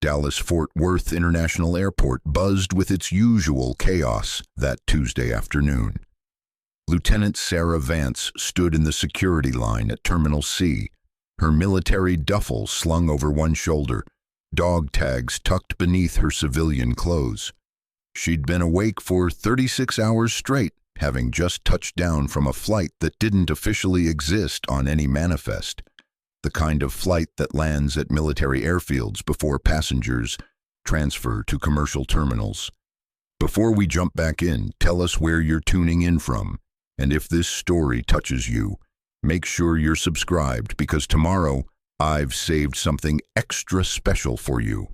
Dallas-Fort Worth International Airport buzzed with its usual chaos that Tuesday afternoon. Lieutenant Sarah Vance stood in the security line at Terminal C, her military duffel slung over one shoulder, dog tags tucked beneath her civilian clothes. She'd been awake for 36 hours straight, having just touched down from a flight that didn't officially exist on any manifest, the kind of flight that lands at military airfields before passengers transfer to commercial terminals. Before we jump back in, tell us where you're tuning in from, and if this story touches you, make sure you're subscribed because tomorrow I've saved something extra special for you.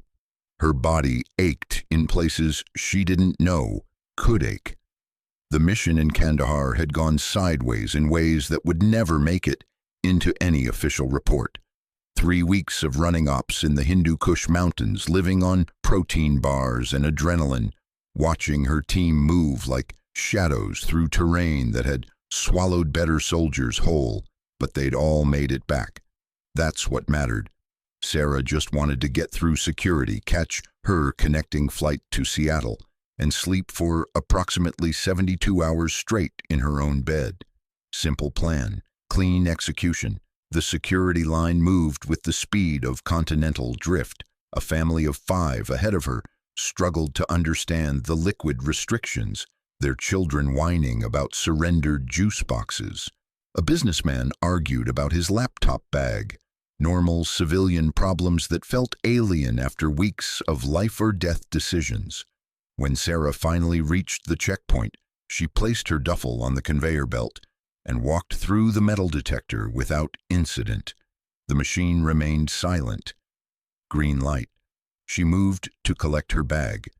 Her body ached in places she didn't know could ache. The mission in Kandahar had gone sideways in ways that would never make it into any official report. 3 weeks of running ops in the Hindu Kush Mountains, living on protein bars and adrenaline, watching her team move like shadows through terrain that had swallowed better soldiers whole, but they'd all made it back. That's what mattered. Sarah just wanted to get through security, catch her connecting flight to Seattle, and sleep for approximately 72 hours straight in her own bed. Simple plan, clean execution. The security line moved with the speed of continental drift. A family of 5 ahead of her struggled to understand the liquid restrictions, their children whining about surrendered juice boxes. A businessman argued about his laptop bag. Normal civilian problems that felt alien after weeks of life-or-death decisions. When Sarah finally reached the checkpoint, she placed her duffel on the conveyor belt and walked through the metal detector without incident. The machine remained silent. Green light. She moved to collect her bag.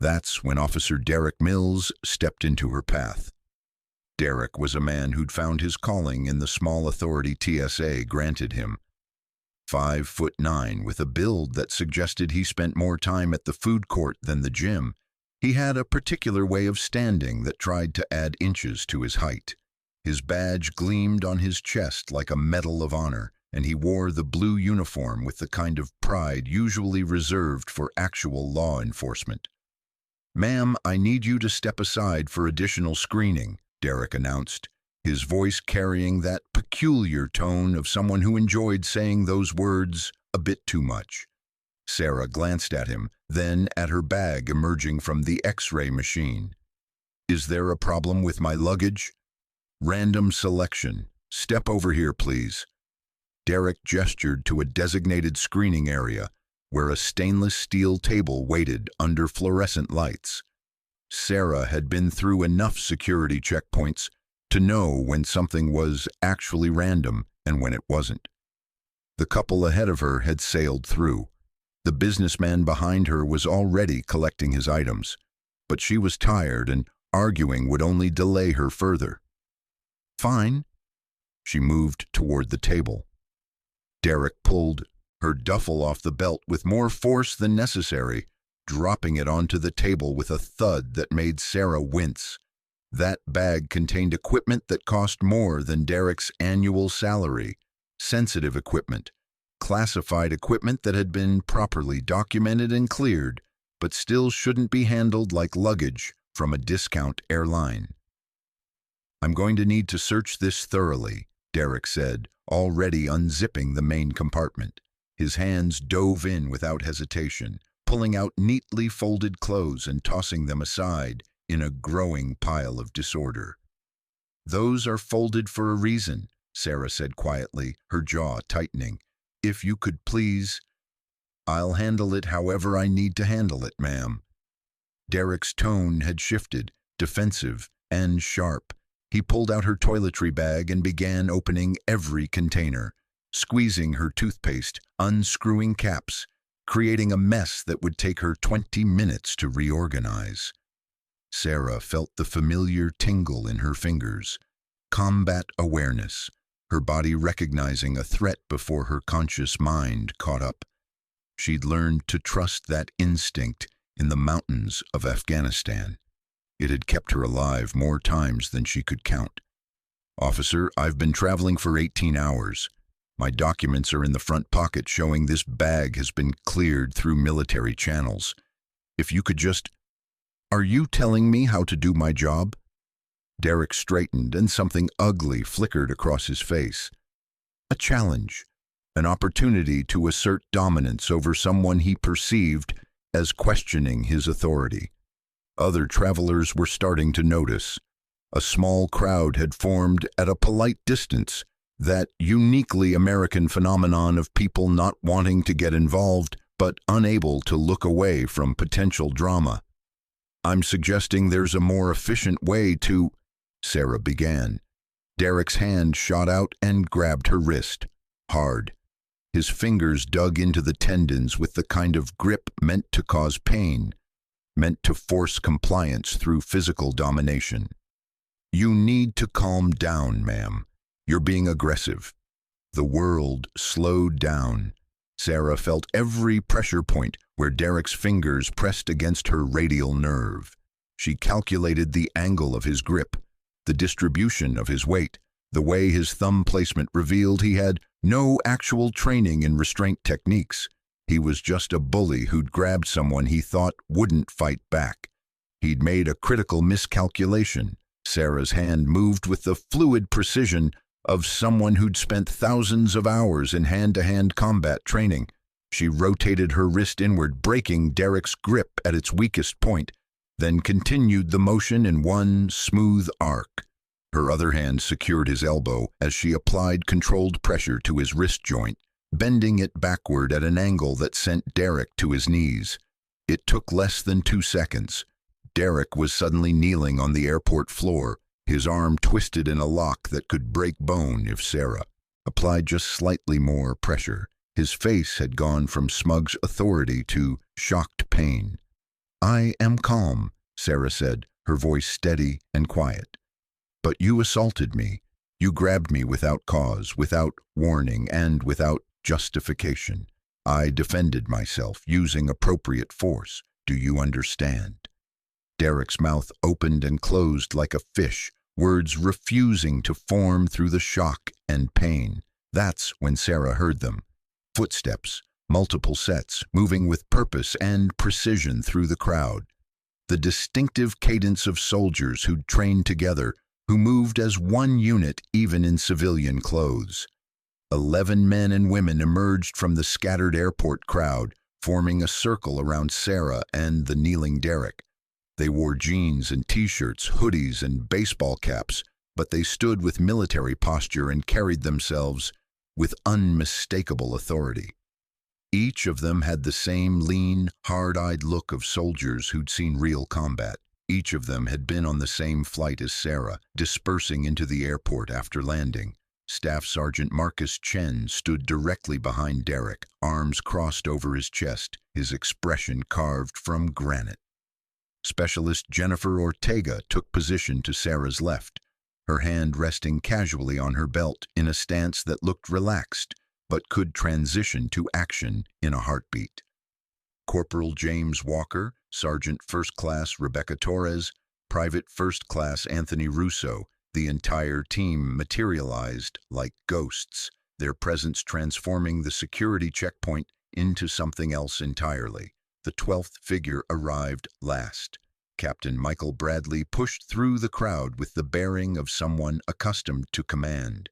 That's when Officer Derek Mills stepped into her path. Derek was a man who'd found his calling in the small authority TSA granted him. 5'9", with a build that suggested he spent more time at the food court than the gym. He had a particular way of standing that tried to add inches to his height. His badge gleamed on his chest like a medal of honor, and he wore the blue uniform with the kind of pride usually reserved for actual law enforcement. "Ma'am, I need you to step aside for additional screening," Derek announced, his voice carrying that peculiar tone of someone who enjoyed saying those words a bit too much. Sarah glanced at him, then at her bag emerging from the X-ray machine. "Is there a problem with my luggage?" "Random selection. Step over here, please." Derek gestured to a designated screening area where a stainless steel table waited under fluorescent lights. Sarah had been through enough security checkpoints to know when something was actually random and when it wasn't. The couple ahead of her had sailed through. The businessman behind her was already collecting his items, but she was tired and arguing would only delay her further. "Fine." She moved toward the table. Derek pulled her duffel off the belt with more force than necessary, dropping it onto the table with a thud that made Sarah wince. That bag contained equipment that cost more than Derek's annual salary. Sensitive equipment, classified equipment that had been properly documented and cleared, but still shouldn't be handled like luggage from a discount airline. "I'm going to need to search this thoroughly," Derek said, already unzipping the main compartment. His hands dove in without hesitation, pulling out neatly folded clothes and tossing them aside in a growing pile of disorder. "Those are folded for a reason," Sarah said quietly, her jaw tightening. "If you could please—" "I'll handle it however I need to handle it, ma'am." Derek's tone had shifted, defensive and sharp. He pulled out her toiletry bag and began opening every container, squeezing her toothpaste, unscrewing caps, creating a mess that would take her 20 minutes to reorganize. Sarah felt the familiar tingle in her fingers. Combat awareness, her body recognizing a threat before her conscious mind caught up. She'd learned to trust that instinct in the mountains of Afghanistan. It had kept her alive more times than she could count. "Officer, I've been traveling for 18 hours. My documents are in the front pocket showing this bag has been cleared through military channels. If you could just... Are you telling me how to do my job? Derek straightened and something ugly flickered across his face. A challenge, an opportunity to assert dominance over someone he perceived as questioning his authority. Other travelers were starting to notice. A small crowd had formed at a polite distance, that uniquely American phenomenon of people not wanting to get involved but unable to look away from potential drama. I'm suggesting there's a more efficient way to... Sarah began. Derek's hand shot out and grabbed her wrist, hard. His fingers dug into the tendons with the kind of grip meant to cause pain, meant to force compliance through physical domination. You need to calm down, ma'am. You're being aggressive. The world slowed down. Sarah felt every pressure point where Derek's fingers pressed against her radial nerve. She calculated the angle of his grip, the distribution of his weight, the way his thumb placement revealed he had no actual training in restraint techniques. He was just a bully who'd grabbed someone he thought wouldn't fight back. He'd made a critical miscalculation. Sarah's hand moved with the fluid precision of someone who'd spent thousands of hours in hand-to-hand combat training. She rotated her wrist inward, breaking Derek's grip at its weakest point, then continued the motion in one smooth arc. Her other hand secured his elbow as she applied controlled pressure to his wrist joint, bending it backward at an angle that sent Derek to his knees. It took less than 2 seconds. Derek was suddenly kneeling on the airport floor, his arm twisted in a lock that could break bone if Sarah applied just slightly more pressure. His face had gone from smug authority to shocked pain. I am calm, Sarah said, her voice steady and quiet. But you assaulted me. You grabbed me without cause, without warning, and without justification. I defended myself, using appropriate force. Do you understand? Derek's mouth opened and closed like a fish, words refusing to form through the shock and pain. That's when Sarah heard them. Footsteps, multiple sets, moving with purpose and precision through the crowd. The distinctive cadence of soldiers who'd trained together, who moved as one unit even in civilian clothes. 11 men and women emerged from the scattered airport crowd, forming a circle around Sarah and the kneeling Derek. They wore jeans and t-shirts, hoodies and baseball caps, but they stood with military posture and carried themselves with unmistakable authority. Each of them had the same lean, hard-eyed look of soldiers who'd seen real combat. Each of them had been on the same flight as Sarah, dispersing into the airport after landing. Staff Sergeant Marcus Chen stood directly behind Derek, arms crossed over his chest, his expression carved from granite. Specialist Jennifer Ortega took position to Sarah's left, her hand resting casually on her belt in a stance that looked relaxed, but could transition to action in a heartbeat. Corporal James Walker, Sergeant First Class Rebecca Torres, Private First Class Anthony Russo, the entire team materialized like ghosts, their presence transforming the security checkpoint into something else entirely. The 12th figure arrived last. Captain Michael Bradley pushed through the crowd with the bearing of someone accustomed to command.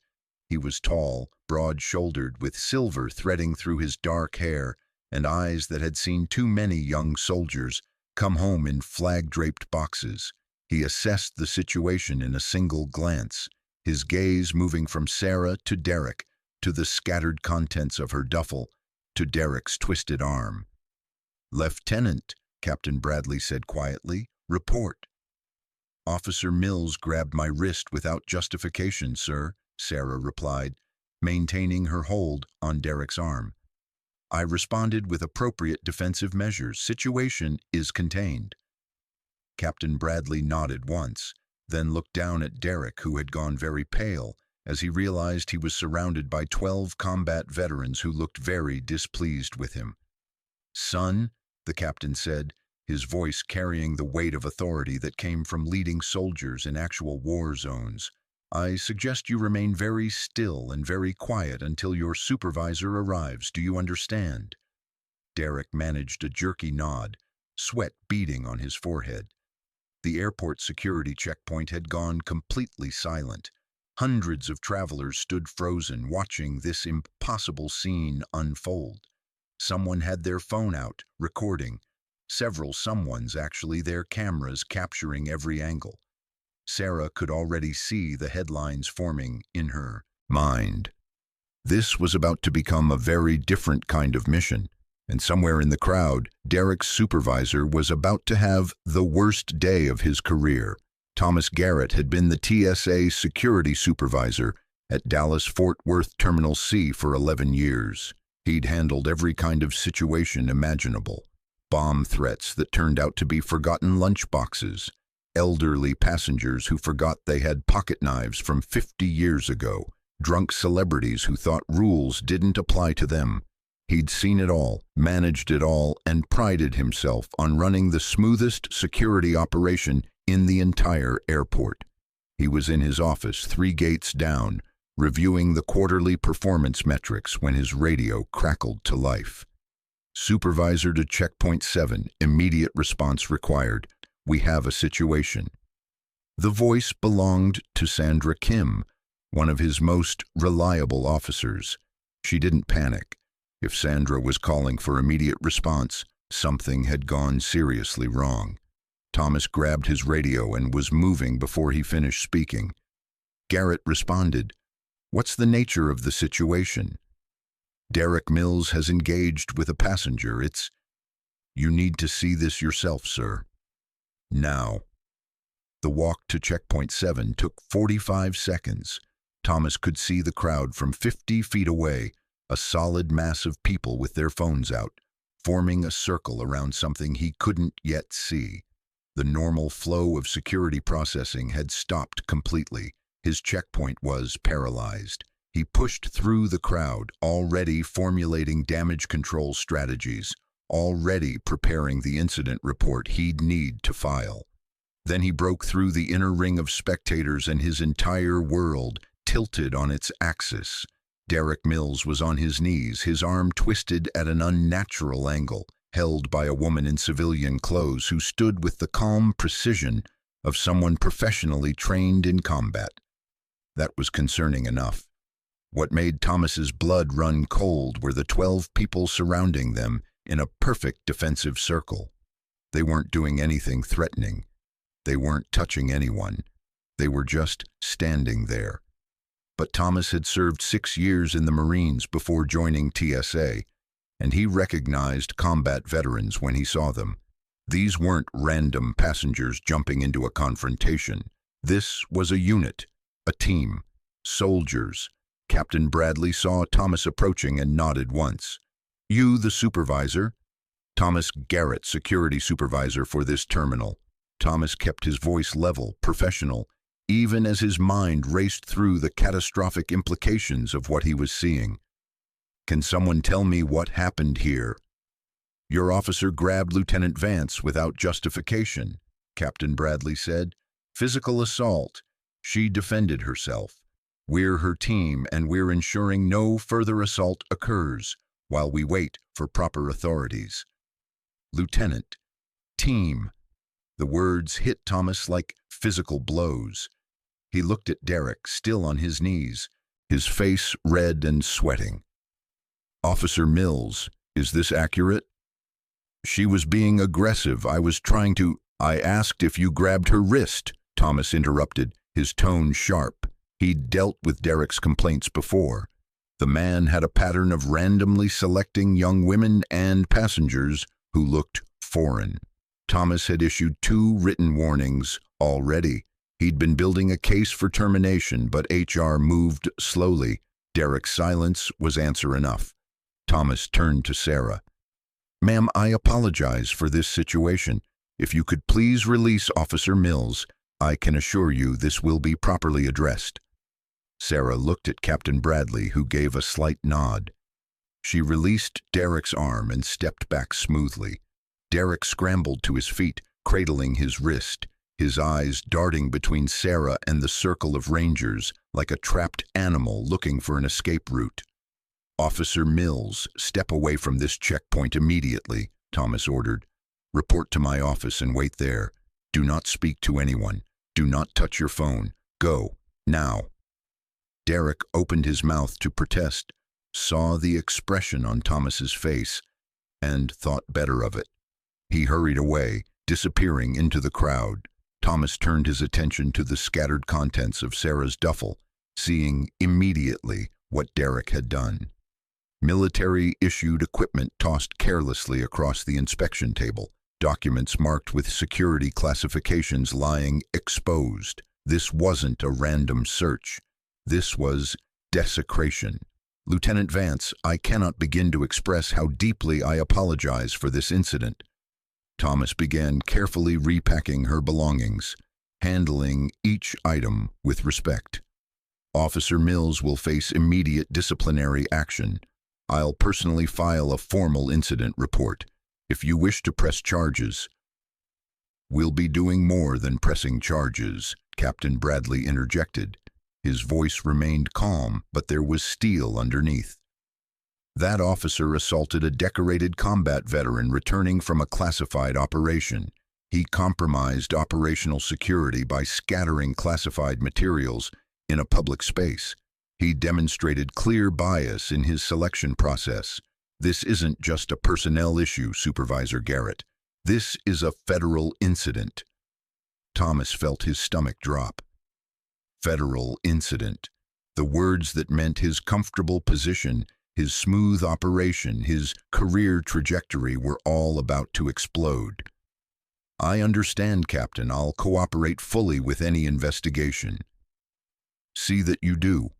He was tall, broad-shouldered, with silver threading through his dark hair and eyes that had seen too many young soldiers come home in flag-draped boxes. He assessed the situation in a single glance, his gaze moving from Sarah to Derek, to the scattered contents of her duffel, to Derek's twisted arm. "Lieutenant," Captain Bradley said quietly, "report." "Officer Mills grabbed my wrist without justification, sir," Sarah replied, maintaining her hold on Derek's arm. "I responded with appropriate defensive measures. Situation is contained." Captain Bradley nodded once, then looked down at Derek, who had gone very pale, as he realized he was surrounded by 12 combat veterans who looked very displeased with him. "Son," the captain said, his voice carrying the weight of authority that came from leading soldiers in actual war zones, I suggest you remain very still and very quiet until your supervisor arrives. Do you understand? Derek managed a jerky nod, sweat beading on his forehead. The airport security checkpoint had gone completely silent. Hundreds of travelers stood frozen, watching this impossible scene unfold. Someone had their phone out, recording. Several someones actually, their cameras capturing every angle. Sarah could already see the headlines forming in her mind. This was about to become a very different kind of mission, and somewhere in the crowd, Derek's supervisor was about to have the worst day of his career. Thomas Garrett had been the TSA security supervisor at Dallas-Fort Worth Terminal C for 11 years. He'd handled every kind of situation imaginable. Bomb threats that turned out to be forgotten lunchboxes, elderly passengers who forgot they had pocket knives from 50 years ago, drunk celebrities who thought rules didn't apply to them. He'd seen it all, managed it all, and prided himself on running the smoothest security operation in the entire airport. He was in his office 3 gates down, reviewing the quarterly performance metrics when his radio crackled to life. Supervisor to checkpoint 7, immediate response required. We have a situation. The voice belonged to Sandra Kim, one of his most reliable officers. She didn't panic. If Sandra was calling for immediate response, something had gone seriously wrong. Thomas grabbed his radio and was moving before he finished speaking. Garrett responded, "What's the nature of the situation?" "Derek Mills has engaged with a passenger. You need to see this yourself, sir. Now." The walk to checkpoint 7 took 45 seconds. Thomas could see the crowd from 50 feet away, a solid mass of people with their phones out, forming a circle around something he couldn't yet see. The normal flow of security processing had stopped completely. His checkpoint was paralyzed. He pushed through the crowd, already formulating damage control strategies, already preparing the incident report he'd need to file. Then he broke through the inner ring of spectators, and his entire world tilted on its axis. Derek Mills was on his knees, his arm twisted at an unnatural angle, held by a woman in civilian clothes who stood with the calm precision of someone professionally trained in combat. That was concerning enough. What made Thomas's blood run cold were the 12 people surrounding them in a perfect defensive circle. They weren't doing anything threatening. They weren't touching anyone. They were just standing there. But Thomas had served 6 years in the Marines before joining TSA, and he recognized combat veterans when he saw them. These weren't random passengers jumping into a confrontation. This was a unit, a team, soldiers. Captain Bradley saw Thomas approaching and nodded once. "You, the supervisor?" "Thomas Garrett, security supervisor for this terminal." Thomas kept his voice level, professional, even as his mind raced through the catastrophic implications of what he was seeing. "Can someone tell me what happened here?" "Your officer grabbed Lieutenant Vance without justification," Captain Bradley said. "Physical assault. She defended herself. We're her team, and we're ensuring no further assault occurs while we wait for proper authorities." "Lieutenant, team." The words hit Thomas like physical blows. He looked at Derek, still on his knees, his face red and sweating. "Officer Mills, is this accurate?" "She was being aggressive. I asked if you grabbed her wrist," Thomas interrupted, his tone sharp. He'd dealt with Derek's complaints before. The man had a pattern of randomly selecting young women and passengers who looked foreign. Thomas had issued 2 written warnings already. He'd been building a case for termination, but HR moved slowly. Derek's silence was answer enough. Thomas turned to Sarah. "Ma'am, I apologize for this situation. If you could please release Officer Mills, I can assure you this will be properly addressed." Sarah looked at Captain Bradley, who gave a slight nod. She released Derek's arm and stepped back smoothly. Derek scrambled to his feet, cradling his wrist. his eyes darting between Sarah and the circle of rangers like a trapped animal looking for an escape route. "Officer Mills, step away from this checkpoint immediately," Thomas ordered. "Report to my office and wait there. Do not speak to anyone. Do not touch your phone. Go, now." Derek opened his mouth to protest, saw the expression on Thomas's face, and thought better of it. He hurried away, disappearing into the crowd. Thomas turned his attention to the scattered contents of Sarah's duffel, seeing immediately what Derek had done. Military-issued equipment tossed carelessly across the inspection table, documents marked with security classifications lying exposed. This wasn't a random search. This was desecration. "Lieutenant Vance, I cannot begin to express how deeply I apologize for this incident." Thomas began carefully repacking her belongings, handling each item with respect. "Officer Mills will face immediate disciplinary action. I'll personally file a formal incident report. If you wish to press charges—" "We'll be doing more than pressing charges," Captain Bradley interjected. His voice remained calm, but there was steel underneath. "That officer assaulted a decorated combat veteran returning from a classified operation. He compromised operational security by scattering classified materials in a public space. He demonstrated clear bias in his selection process. This isn't just a personnel issue, Supervisor Garrett. This is a federal incident." Thomas felt his stomach drop. Federal incident. The words that meant his comfortable position, his smooth operation, his career trajectory were all about to explode. "I understand, Captain. I'll cooperate fully with any investigation." "See that you do."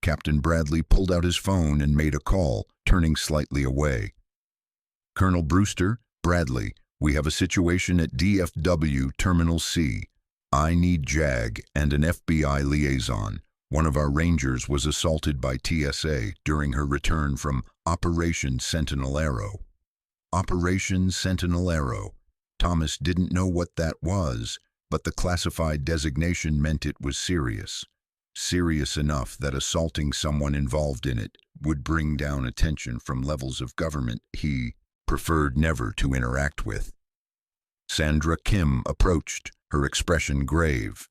Captain Bradley pulled out his phone and made a call, turning slightly away. "Colonel Brewster, Bradley, we have a situation at DFW Terminal C. I need JAG and an FBI liaison. One of our rangers was assaulted by TSA during her return from Operation Sentinel Arrow." Operation Sentinel Arrow. Thomas didn't know what that was, but the classified designation meant it was serious. Serious enough that assaulting someone involved in it would bring down attention from levels of government he preferred never to interact with. Sandra Kim approached, her expression grave.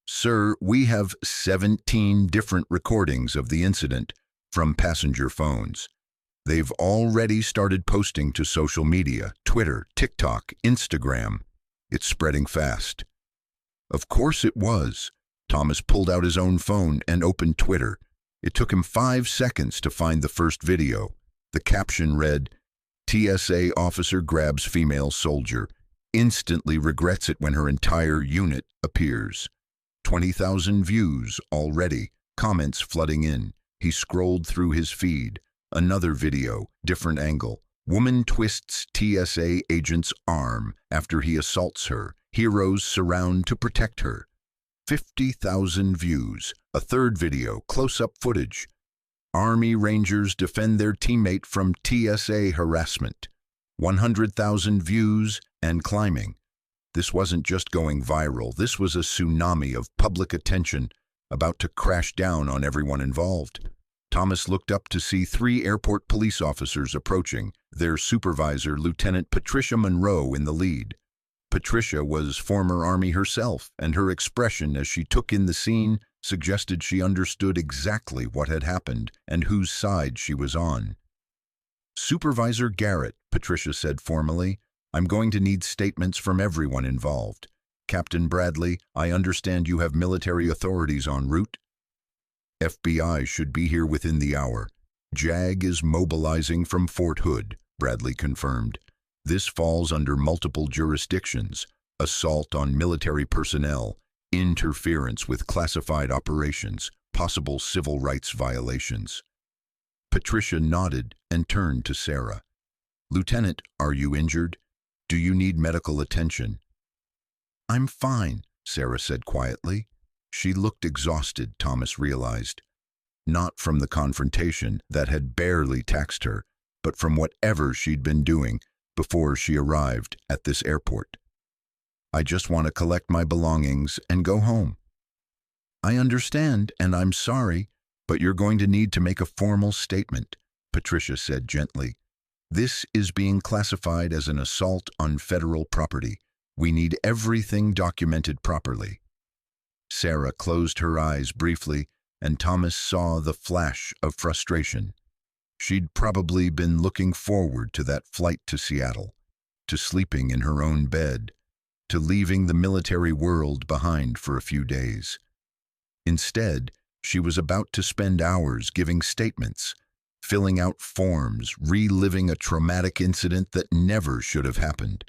"Sir, we have 17 different recordings of the incident from passenger phones. They've already started posting to social media, Twitter, TikTok, Instagram. It's spreading fast." Of course it was. Thomas pulled out his own phone and opened Twitter. It took him 5 seconds to find the first video. The caption read, "TSA officer grabs female soldier. Instantly regrets it when her entire unit appears." 20,000 views already, comments flooding in. He scrolled through his feed. Another video, different angle. Woman twists TSA agent's arm after he assaults her. Heroes surround to protect her. 50,000 views. A third video, close-up footage. Army Rangers defend their teammate from TSA harassment. 100,000 views and climbing. This wasn't just going viral. This was a tsunami of public attention about to crash down on everyone involved. Thomas looked up to see 3 airport police officers approaching, their supervisor, Lieutenant Patricia Monroe, in the lead. Patricia was former Army herself, and her expression as she took in the scene suggested she understood exactly what had happened and whose side she was on. "Supervisor Garrett," Patricia said formally, "I'm going to need statements from everyone involved. Captain Bradley, I understand you have military authorities en route." "FBI should be here within the hour. JAG is mobilizing from Fort Hood," Bradley confirmed. "This falls under multiple jurisdictions: assault on military personnel, interference with classified operations, possible civil rights violations." Patricia nodded and turned to Sarah. "Lieutenant, are you injured? Do you need medical attention?" "I'm fine," Sarah said quietly. She looked exhausted, Thomas realized. Not from the confrontation that had barely taxed her, but from whatever she'd been doing before she arrived at this airport. I just want to collect my belongings and go home." "I understand, and I'm sorry, but you're going to need to make a formal statement," Patricia said gently. "This is being classified as an assault on federal property. We need everything documented properly." Sarah closed her eyes briefly, and Thomas saw the flash of frustration. She'd probably been looking forward to that flight to Seattle, to sleeping in her own bed, to leaving the military world behind for a few days. Instead, she was about to spend hours giving statements, filling out forms, reliving a traumatic incident that never should have happened,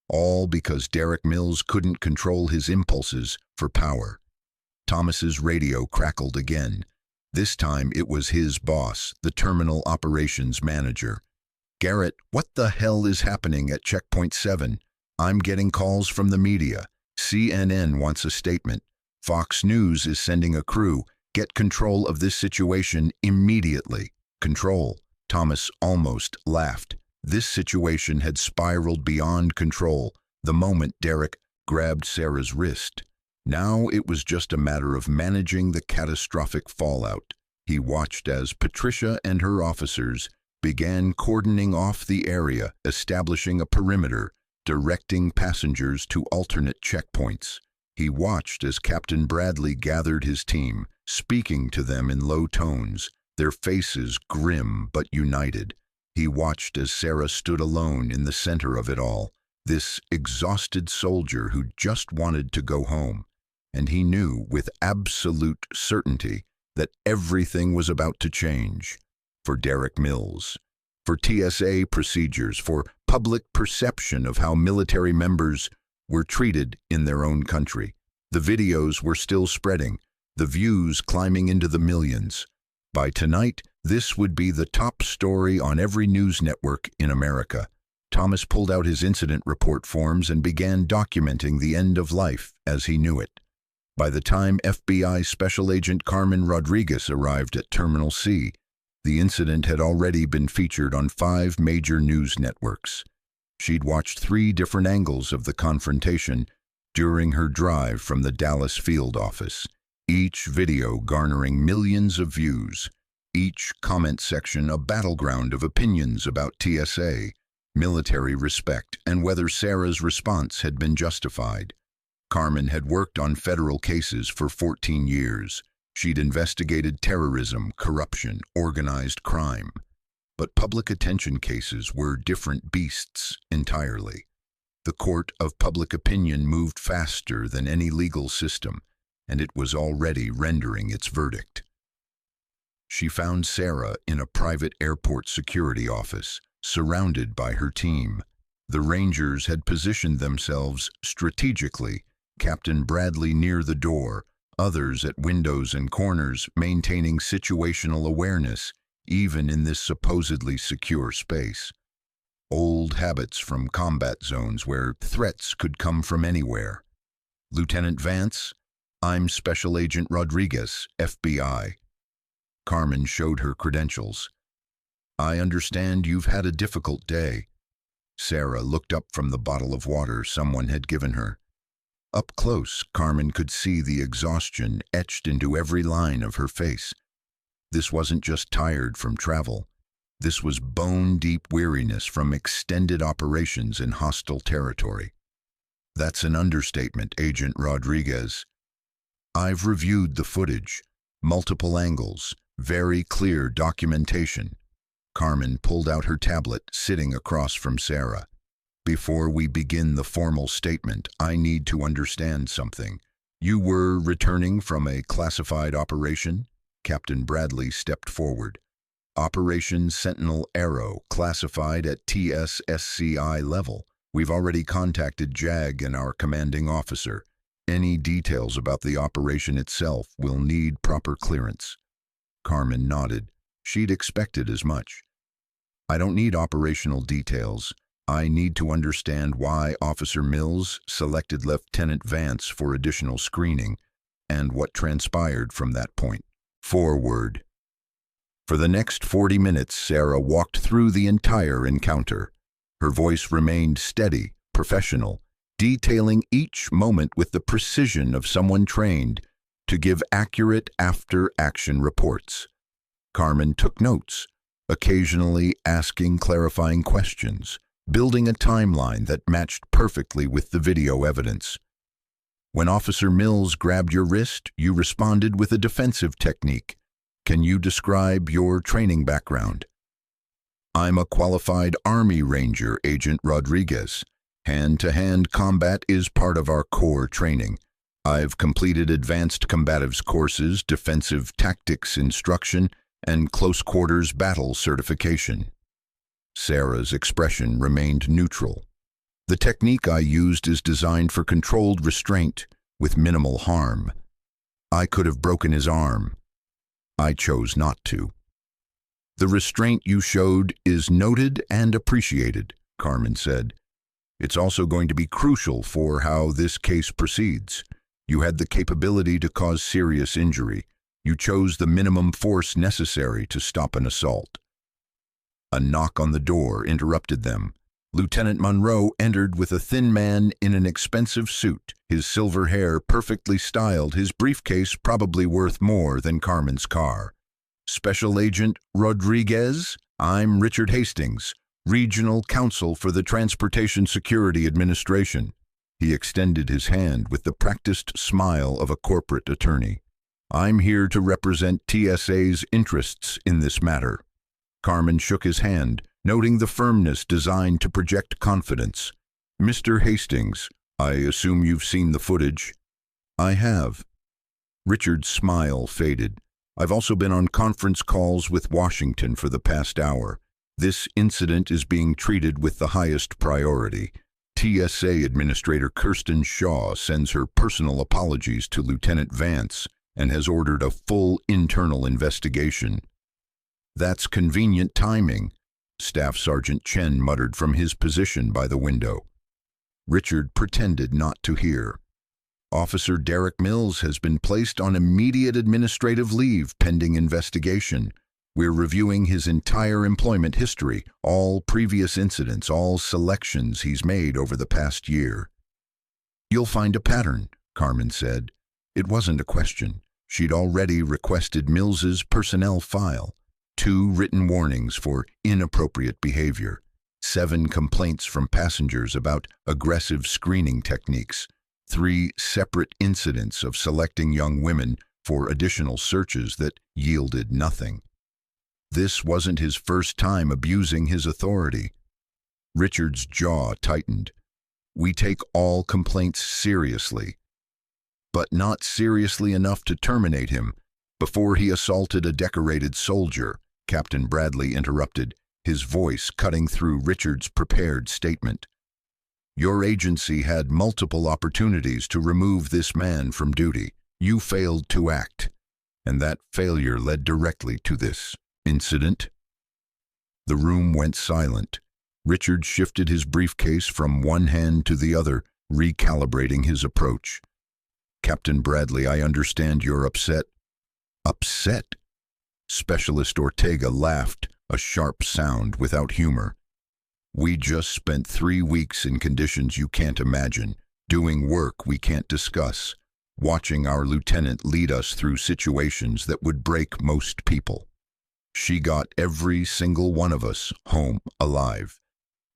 all because Derek Mills couldn't control his impulses for power. Thomas's radio crackled again. This time it was his boss, the terminal operations manager. "Garrett, what the hell is happening at Checkpoint 7? I'm getting calls from the media. CNN wants a statement. Fox News is sending a crew. Get control of this situation immediately." Control. Thomas almost laughed. This situation had spiraled beyond control the moment Derek grabbed Sarah's wrist. Now it was just a matter of managing the catastrophic fallout. He watched as Patricia and her officers began cordoning off the area, establishing a perimeter, directing passengers to alternate checkpoints. He watched as Captain Bradley gathered his team, speaking to them in low tones, their faces grim but united. He watched as Sarah stood alone in the center of it all, this exhausted soldier who just wanted to go home. And he knew with absolute certainty that everything was about to change. For Derek Mills, for TSA procedures, for public perception of how military members were treated in their own country. The videos were still spreading, the views climbing into the millions. By tonight, this would be the top story on every news network in America. Thomas pulled out his incident report forms and began documenting the end of life as he knew it. By the time FBI Special Agent Carmen Rodriguez arrived at Terminal C, the incident had already been featured on 5 major news networks. She'd watched 3 different angles of the confrontation during her drive from the Dallas field office, each video garnering millions of views, each comment section a battleground of opinions about TSA, military respect, and whether Sarah's response had been justified. Carmen had worked on federal cases for 14 years. She'd investigated terrorism, corruption, organized crime. But public attention cases were different beasts entirely. The court of public opinion moved faster than any legal system, and it was already rendering its verdict. She found Sarah in a private airport security office, surrounded by her team. The Rangers had positioned themselves strategically, Captain Bradley near the door, others at windows and corners, maintaining situational awareness, even in this supposedly secure space. Old habits from combat zones where threats could come from anywhere. "Lieutenant Vance, I'm Special Agent Rodriguez, FBI." Carmen showed her credentials. "I understand you've had a difficult day." Sarah looked up from the bottle of water someone had given her. Up close, Carmen could see the exhaustion etched into every line of her face. This wasn't just tired from travel. This was bone-deep weariness from extended operations in hostile territory. "That's an understatement, Agent Rodriguez. I've reviewed the footage, multiple angles, very clear documentation." Carmen pulled out her tablet, sitting across from Sarah. "Before we begin the formal statement, I need to understand something. You were returning from a classified operation?" Captain Bradley stepped forward. "Operation Sentinel Arrow, classified at TSSCI level. We've already contacted JAG and our commanding officer. Any details about the operation itself will need proper clearance." Carmen nodded. She'd expected as much. "I don't need operational details. I need to understand why Officer Mills selected Lieutenant Vance for additional screening and what transpired from that point. Forward." For the next 40 minutes, Sarah walked through the entire encounter. Her voice remained steady, professional, detailing each moment with the precision of someone trained to give accurate after-action reports. Carmen took notes, occasionally asking clarifying questions, building a timeline that matched perfectly with the video evidence. When Officer Mills grabbed your wrist, you responded with a defensive technique. Can you describe your training background? I'm a qualified Army Ranger, Agent Rodriguez. Hand-to-hand combat is part of our core training. I've completed advanced combatives courses, defensive tactics instruction, and close-quarters battle certification. Sarah's expression remained neutral. The technique I used is designed for controlled restraint with minimal harm. I could have broken his arm. I chose not to. The restraint you showed is noted and appreciated, Carmen said. It's also going to be crucial for how this case proceeds. You had the capability to cause serious injury. You chose the minimum force necessary to stop an assault. A knock on the door interrupted them. Lieutenant Monroe entered with a thin man in an expensive suit, his silver hair perfectly styled, his briefcase probably worth more than Carmen's car. Special Agent Rodriguez, I'm Richard Hastings, Regional Counsel for the Transportation Security Administration. He extended his hand with the practiced smile of a corporate attorney. I'm here to represent TSA's interests in this matter. Carmen shook his hand, noting the firmness designed to project confidence. Mr. Hastings, I assume you've seen the footage? I have. Richard's smile faded. I've also been on conference calls with Washington for the past hour. This incident is being treated with the highest priority. TSA Administrator Kirsten Shaw sends her personal apologies to Lieutenant Vance and has ordered a full internal investigation. That's convenient timing, Staff Sergeant Chen muttered from his position by the window. Richard pretended not to hear. Officer Derek Mills has been placed on immediate administrative leave pending investigation. We're reviewing his entire employment history, all previous incidents, all selections he's made over the past year. You'll find a pattern, Carmen said. It wasn't a question. She'd already requested Mills's personnel file. 2 written warnings for inappropriate behavior. 7 complaints from passengers about aggressive screening techniques. 3 separate incidents of selecting young women for additional searches that yielded nothing. This wasn't his first time abusing his authority. Richard's jaw tightened. We take all complaints seriously, but not seriously enough to terminate him. Before he assaulted a decorated soldier, Captain Bradley interrupted, his voice cutting through Richard's prepared statement. Your agency had multiple opportunities to remove this man from duty. You failed to act, and that failure led directly to this incident. The room went silent. Richard shifted his briefcase from one hand to the other, recalibrating his approach. Captain Bradley, I understand you're upset. Upset? Specialist Ortega laughed, a sharp sound without humor. We just spent 3 weeks in conditions you can't imagine, doing work we can't discuss, watching our lieutenant lead us through situations that would break most people. She got every single one of us home alive.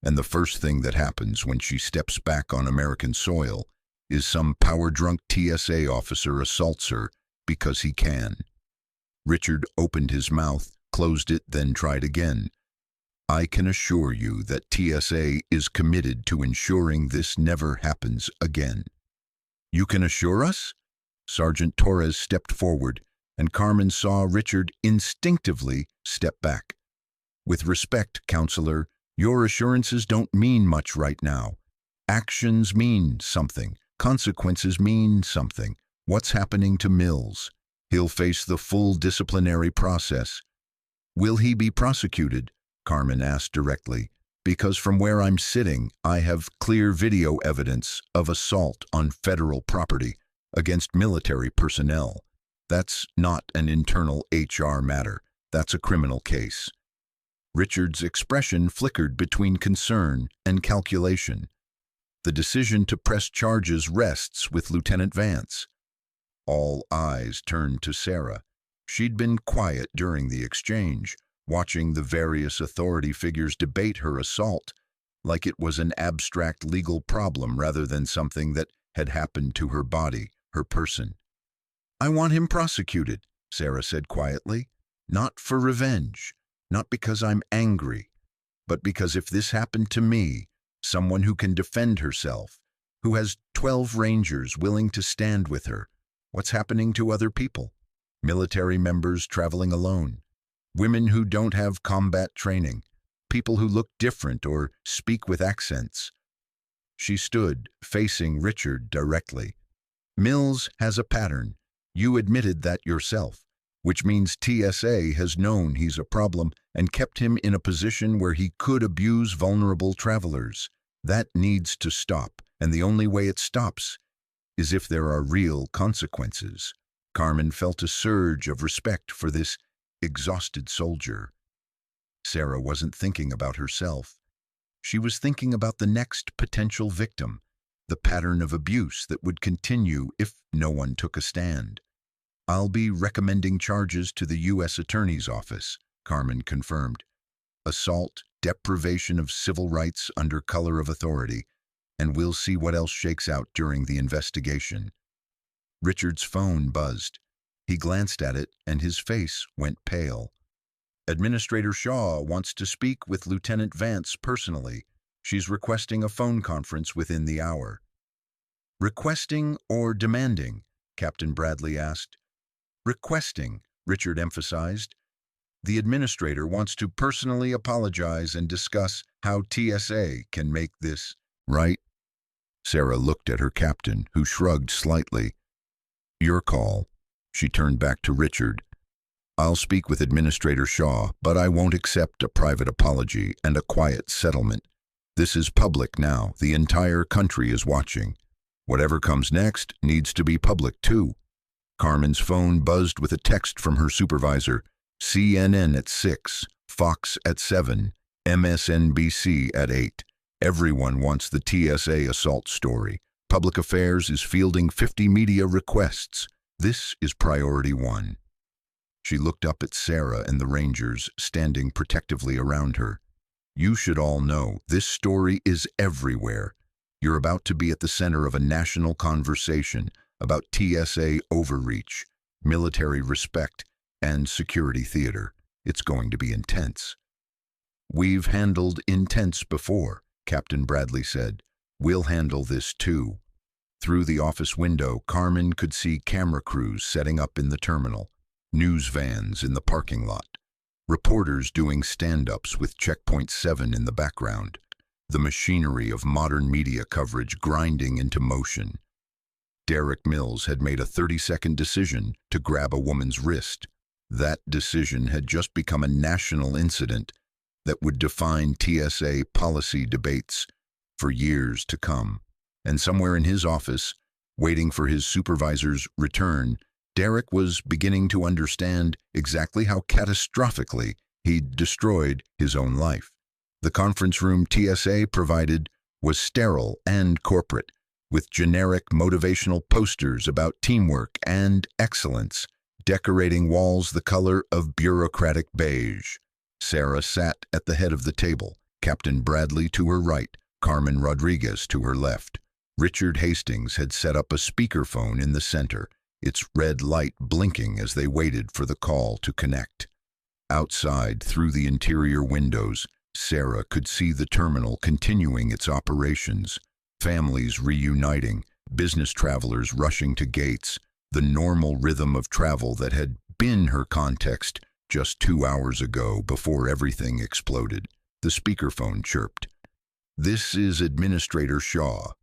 And the first thing that happens when she steps back on American soil is some power-drunk TSA officer assaults her because he can. Richard opened his mouth, closed it, then tried again. I can assure you that TSA is committed to ensuring this never happens again. You can assure us? Sergeant Torres stepped forward, and Carmen saw Richard instinctively step back. With respect, Counselor, your assurances don't mean much right now. Actions mean something. Consequences mean something. What's happening to Mills? He'll face the full disciplinary process. Will he be prosecuted? Carmen asked directly. Because from where I'm sitting, I have clear video evidence of assault on federal property against military personnel. That's not an internal HR matter. That's a criminal case. Richard's expression flickered between concern and calculation. The decision to press charges rests with Lieutenant Vance. All eyes turned to Sarah. She'd been quiet during the exchange, watching the various authority figures debate her assault, like it was an abstract legal problem rather than something that had happened to her body, her person. "I want him prosecuted," Sarah said quietly. "Not for revenge, not because I'm angry, but because if this happened to me, someone who can defend herself, who has 12 Rangers willing to stand with her, what's happening to other people? Military members traveling alone, women who don't have combat training, people who look different or speak with accents." She stood, facing Richard directly. "Mills has a pattern. You admitted that yourself, which means TSA has known he's a problem and kept him in a position where he could abuse vulnerable travelers. That needs to stop, and the only way it stops is if there are real consequences." Carmen felt a surge of respect for this exhausted soldier. Sarah wasn't thinking about herself. She was thinking about the next potential victim, the pattern of abuse that would continue if no one took a stand. "I'll be recommending charges to the U.S. Attorney's Office," Carmen confirmed. "Assault, deprivation of civil rights under color of authority, and we'll see what else shakes out during the investigation." Richard's phone buzzed. He glanced at it, and his face went pale. "Administrator Shaw wants to speak with Lieutenant Vance personally. She's requesting a phone conference within the hour." "Requesting or demanding?" Captain Bradley asked. "Requesting," Richard emphasized. "The administrator wants to personally apologize and discuss how TSA can make this right." Sarah looked at her captain, who shrugged slightly. "Your call." She turned back to Richard. "I'll speak with Administrator Shaw, but I won't accept a private apology and a quiet settlement. This is public now. The entire country is watching. Whatever comes next needs to be public too." Carmen's phone buzzed with a text from her supervisor. "CNN at 6, Fox at 7, MSNBC at 8. Everyone wants the TSA assault story. Public Affairs is fielding 50 media requests. This is priority 1. She looked up at Sarah and the Rangers standing protectively around her. "You should all know, this story is everywhere. You're about to be at the center of a national conversation about TSA overreach, military respect, and security theater. It's going to be intense." "We've handled intense before," Captain Bradley said. "We'll handle this too." Through the office window, Carmen could see camera crews setting up in the terminal, news vans in the parking lot, reporters doing stand-ups with Checkpoint 7 in the background, the machinery of modern media coverage grinding into motion. Derek Mills had made a 30-second decision to grab a woman's wrist. That decision had just become a national incident that would define TSA policy debates for years to come. And somewhere in his office, waiting for his supervisor's return, Derek was beginning to understand exactly how catastrophically he'd destroyed his own life. The conference room TSA provided was sterile and corporate, with generic motivational posters about teamwork and excellence, decorating walls the color of bureaucratic beige. Sarah sat at the head of the table, Captain Bradley to her right, Carmen Rodriguez to her left. Richard Hastings had set up a speakerphone in the center, its red light blinking as they waited for the call to connect. Outside, through the interior windows, Sarah could see the terminal continuing its operations, families reuniting, business travelers rushing to gates, the normal rhythm of travel that had been her context just 2 hours ago before everything exploded. The speakerphone chirped. "This is Administrator Shaw."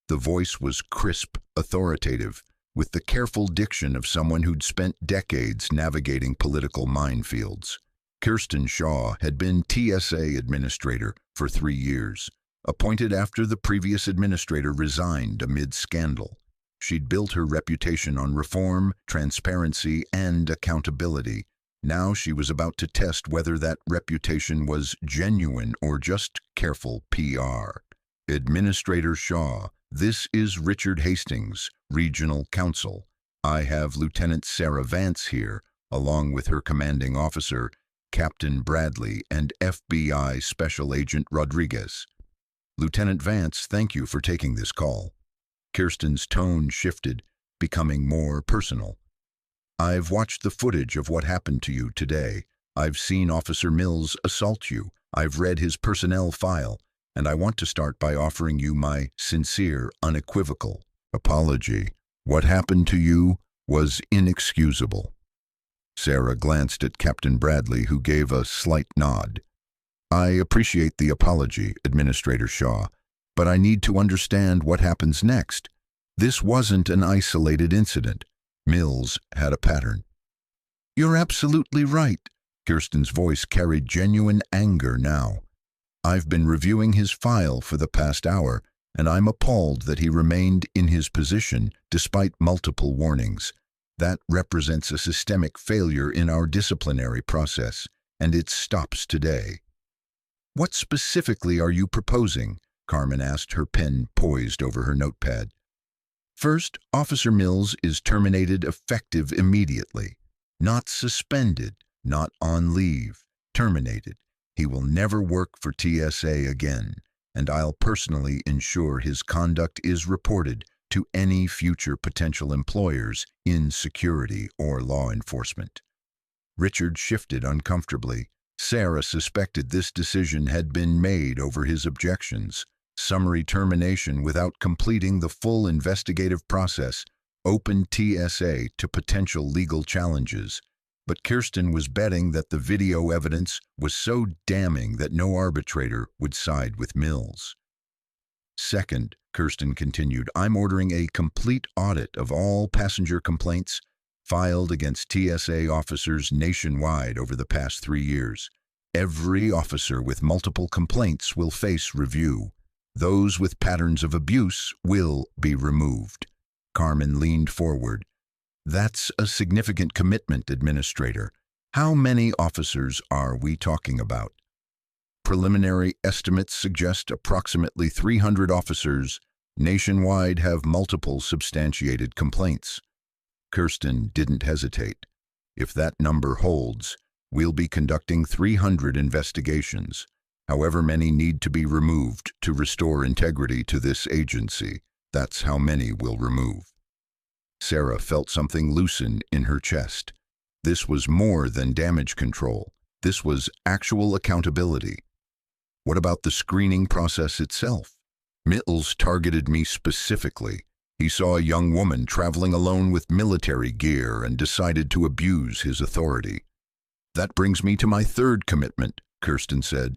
The voice was crisp, authoritative, with the careful diction of someone who'd spent decades navigating political minefields. Kirsten Shaw had been TSA administrator for 3 years, appointed after the previous administrator resigned amid scandal. She'd built her reputation on reform, transparency, and accountability. Now she was about to test whether that reputation was genuine or just careful PR. Administrator Shaw, this is Richard Hastings, Regional Counsel. I have Lieutenant Sarah Vance here, along with her commanding officer, Captain Bradley, and FBI Special Agent Rodriguez. Lieutenant Vance, thank you for taking this call. Kirsten's tone shifted, becoming more personal. I've watched the footage of what happened to you today. I've seen Officer Mills assault you. I've read his personnel file, and I want to start by offering you my sincere, unequivocal apology. What happened to you was inexcusable. Sarah glanced at Captain Bradley, who gave a slight nod. I appreciate the apology, Administrator Shaw, but I need to understand what happens next. This wasn't an isolated incident. Mills had a pattern. You're absolutely right. Kirsten's voice carried genuine anger now. I've been reviewing his file for the past hour, and I'm appalled that he remained in his position despite multiple warnings. That represents a systemic failure in our disciplinary process, and it stops today. What specifically are you proposing? Carmen asked, her pen poised over her notepad. First, Officer Mills is terminated effective immediately. Not suspended, not on leave, terminated. He will never work for TSA again, and I'll personally ensure his conduct is reported to any future potential employers in security or law enforcement. Richard shifted uncomfortably. Sarah suspected this decision had been made over his objections. Summary termination without completing the full investigative process opened TSA to potential legal challenges. But Kirsten was betting that the video evidence was so damning that no arbitrator would side with Mills. Second, Kirsten continued, I'm ordering a complete audit of all passenger complaints filed against TSA officers nationwide over the past 3 years. Every officer with multiple complaints will face review. Those with patterns of abuse will be removed. Carmen leaned forward. That's a significant commitment, Administrator. How many officers are we talking about? Preliminary estimates suggest approximately 300 officers nationwide have multiple substantiated complaints. Kirsten didn't hesitate. If that number holds, we'll be conducting 300 investigations. However many need to be removed to restore integrity to this agency, that's how many we'll remove. Sarah felt something loosen in her chest. This was more than damage control. This was actual accountability. What about the screening process itself? Mills targeted me specifically. He saw a young woman traveling alone with military gear and decided to abuse his authority. That brings me to my third commitment, Kirsten said.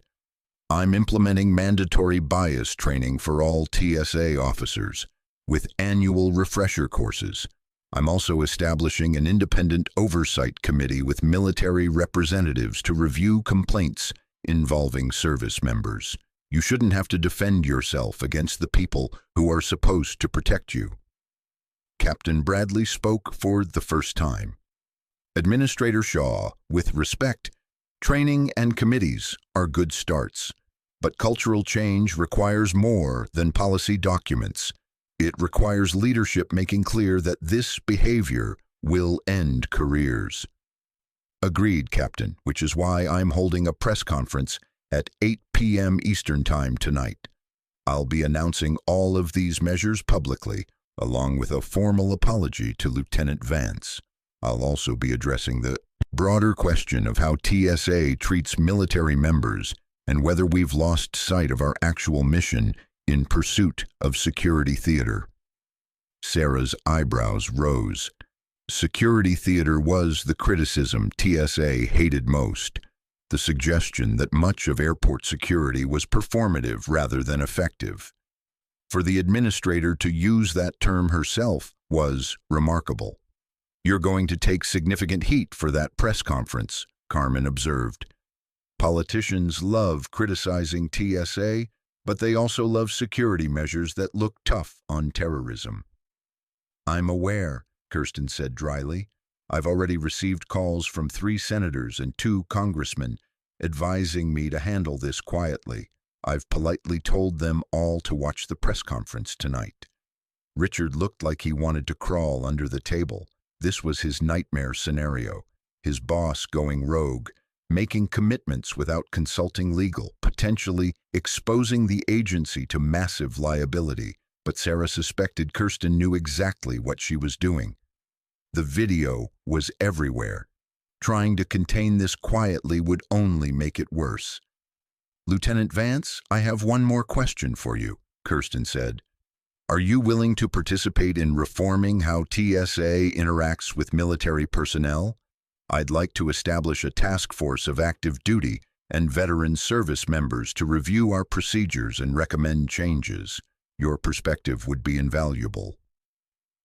I'm implementing mandatory bias training for all TSA officers, with annual refresher courses. I'm also establishing an independent oversight committee with military representatives to review complaints involving service members. You shouldn't have to defend yourself against the people who are supposed to protect you. Captain Bradley spoke for the first time. Administrator Shaw, with respect, training and committees are good starts, but cultural change requires more than policy documents. It requires leadership making clear that this behavior will end careers. Agreed, Captain, which is why I'm holding a press conference at 8 p.m. Eastern Time tonight. I'll be announcing all of these measures publicly, along with a formal apology to Lieutenant Vance. I'll also be addressing the broader question of how TSA treats military members and whether we've lost sight of our actual mission in pursuit of security theater. Sarah's eyebrows rose. Security theater was the criticism TSA hated most, the suggestion that much of airport security was performative rather than effective. For the administrator to use that term herself was remarkable. You're going to take significant heat for that press conference, Carmen observed. Politicians love criticizing TSA, but they also love security measures that look tough on terrorism. I'm aware, Kirsten said dryly. I've already received calls from 3 senators and 2 congressmen advising me to handle this quietly. I've politely told them all to watch the press conference tonight." Richard looked like he wanted to crawl under the table. This was his nightmare scenario. His boss going rogue, making commitments without consulting legal, potentially exposing the agency to massive liability. But Sarah suspected Kirsten knew exactly what she was doing. The video was everywhere. Trying to contain this quietly would only make it worse. "Lieutenant Vance, I have one more question for you," Kirsten said. "Are you willing to participate in reforming how TSA interacts with military personnel? I'd like to establish a task force of active duty and veteran service members to review our procedures and recommend changes. Your perspective would be invaluable."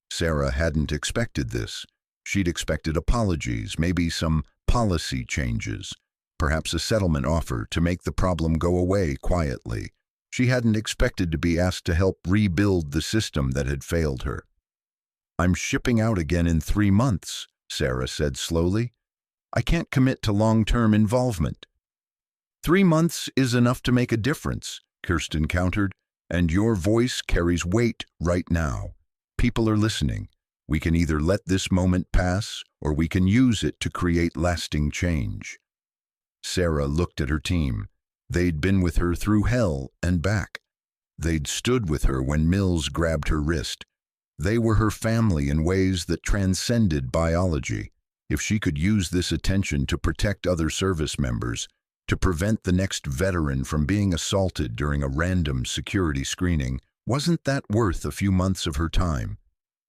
Sarah hadn't expected this. She'd expected apologies, maybe some policy changes, perhaps a settlement offer to make the problem go away quietly. She hadn't expected to be asked to help rebuild the system that had failed her. "I'm shipping out again in 3 months," Sarah said slowly. "I can't commit to long-term involvement." "3 months is enough to make a difference," Kirsten countered, "and your voice carries weight right now. People are listening. We can either let this moment pass, or we can use it to create lasting change." Sarah looked at her team. They'd been with her through hell and back. They'd stood with her when Mills grabbed her wrist. They were her family in ways that transcended biology. If she could use this attention to protect other service members, to prevent the next veteran from being assaulted during a random security screening, wasn't that worth a few months of her time?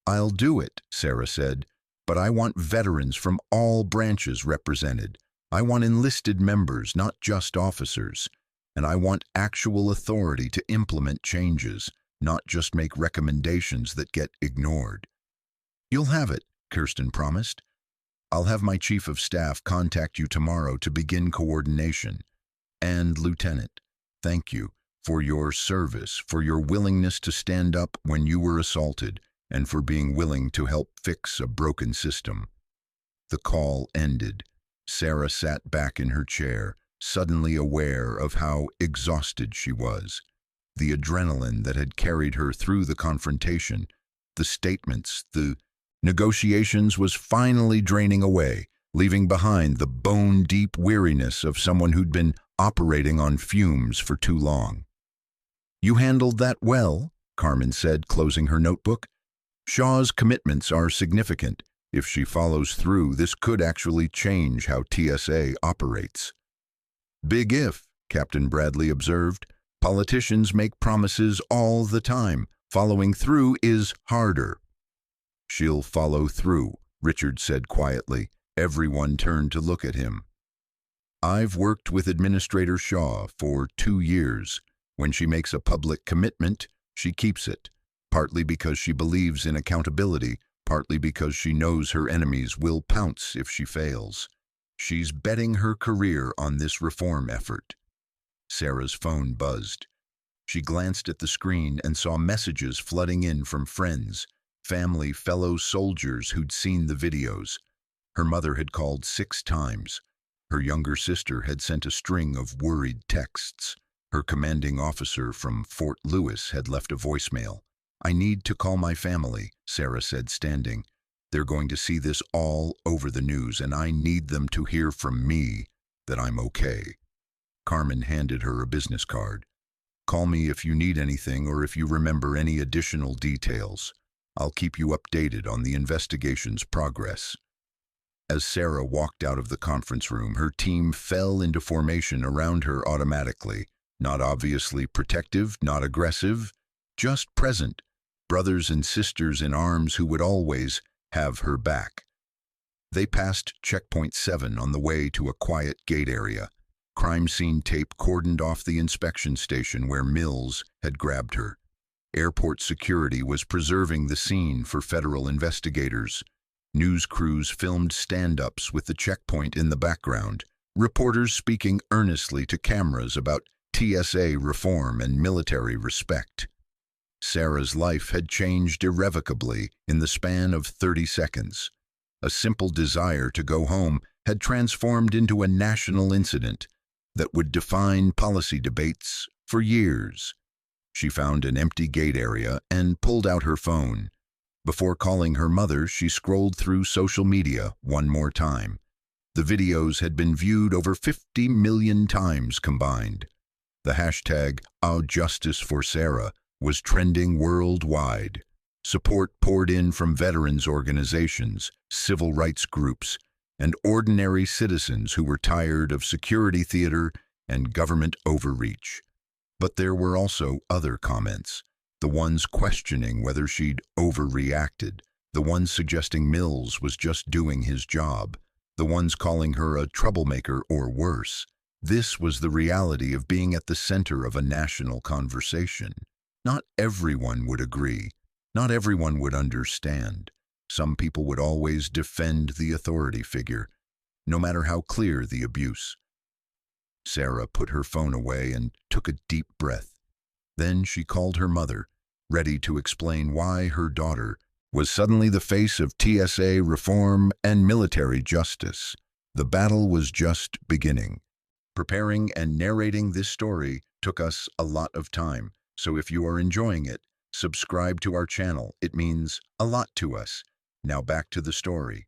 "I'll do it," Sarah said, "but I want veterans from all branches represented. I want enlisted members, not just officers. And I want actual authority to implement changes, not just make recommendations that get ignored." "You'll have it," Kirsten promised. "I'll have my chief of staff contact you tomorrow to begin coordination. And, Lieutenant, thank you for your service, for your willingness to stand up when you were assaulted, and for being willing to help fix a broken system." The call ended. Sarah sat back in her chair, suddenly aware of how exhausted she was. The adrenaline that had carried her through the confrontation, the statements, the negotiations was finally draining away, leaving behind the bone-deep weariness of someone who'd been operating on fumes for too long. "You handled that well," Carmen said, closing her notebook. "Shaw's commitments are significant. If she follows through, this could actually change how TSA operates." "Big if," Captain Bradley observed. "Politicians make promises all the time. Following through is harder." "She'll follow through," Richard said quietly. Everyone turned to look at him. "I've worked with Administrator Shaw for 2 years. When she makes a public commitment, she keeps it, partly because she believes in accountability, partly because she knows her enemies will pounce if she fails. She's betting her career on this reform effort." Sarah's phone buzzed. She glanced at the screen and saw messages flooding in from friends, family, fellow soldiers who'd seen the videos. Her mother had called 6 times. Her younger sister had sent a string of worried texts. Her commanding officer from Fort Lewis had left a voicemail. "I need to call my family," Sarah said, standing. "They're going to see this all over the news, and I need them to hear from me that I'm okay." Carmen handed her a business card. "Call me if you need anything or if you remember any additional details. I'll keep you updated on the investigation's progress." As Sarah walked out of the conference room, her team fell into formation around her automatically, not obviously protective, not aggressive, just present, brothers and sisters in arms who would always have her back. They passed Checkpoint 7 on the way to a quiet gate area. Crime scene tape cordoned off the inspection station where Mills had grabbed her. Airport security was preserving the scene for federal investigators. News crews filmed stand-ups with the checkpoint in the background, reporters speaking earnestly to cameras about TSA reform and military respect. Sarah's life had changed irrevocably in the span of 30 seconds. A simple desire to go home had transformed into a national incident that would define policy debates for years. She found an empty gate area and pulled out her phone. Before calling her mother, she scrolled through social media one more time. The videos had been viewed over 50 million times combined. The hashtag #OurJusticeForSarah was trending worldwide. Support poured in from veterans organizations, civil rights groups, and ordinary citizens who were tired of security theater and government overreach. But there were also other comments, the ones questioning whether she'd overreacted, the ones suggesting Mills was just doing his job, the ones calling her a troublemaker or worse. This was the reality of being at the center of a national conversation. Not everyone would agree. Not everyone would understand. Some people would always defend the authority figure, no matter how clear the abuse. Sarah put her phone away and took a deep breath. Then she called her mother, ready to explain why her daughter was suddenly the face of TSA reform and military justice. The battle was just beginning. Preparing and narrating this story took us a lot of time, so if you are enjoying it, subscribe to our channel. It means a lot to us. Now back to the story.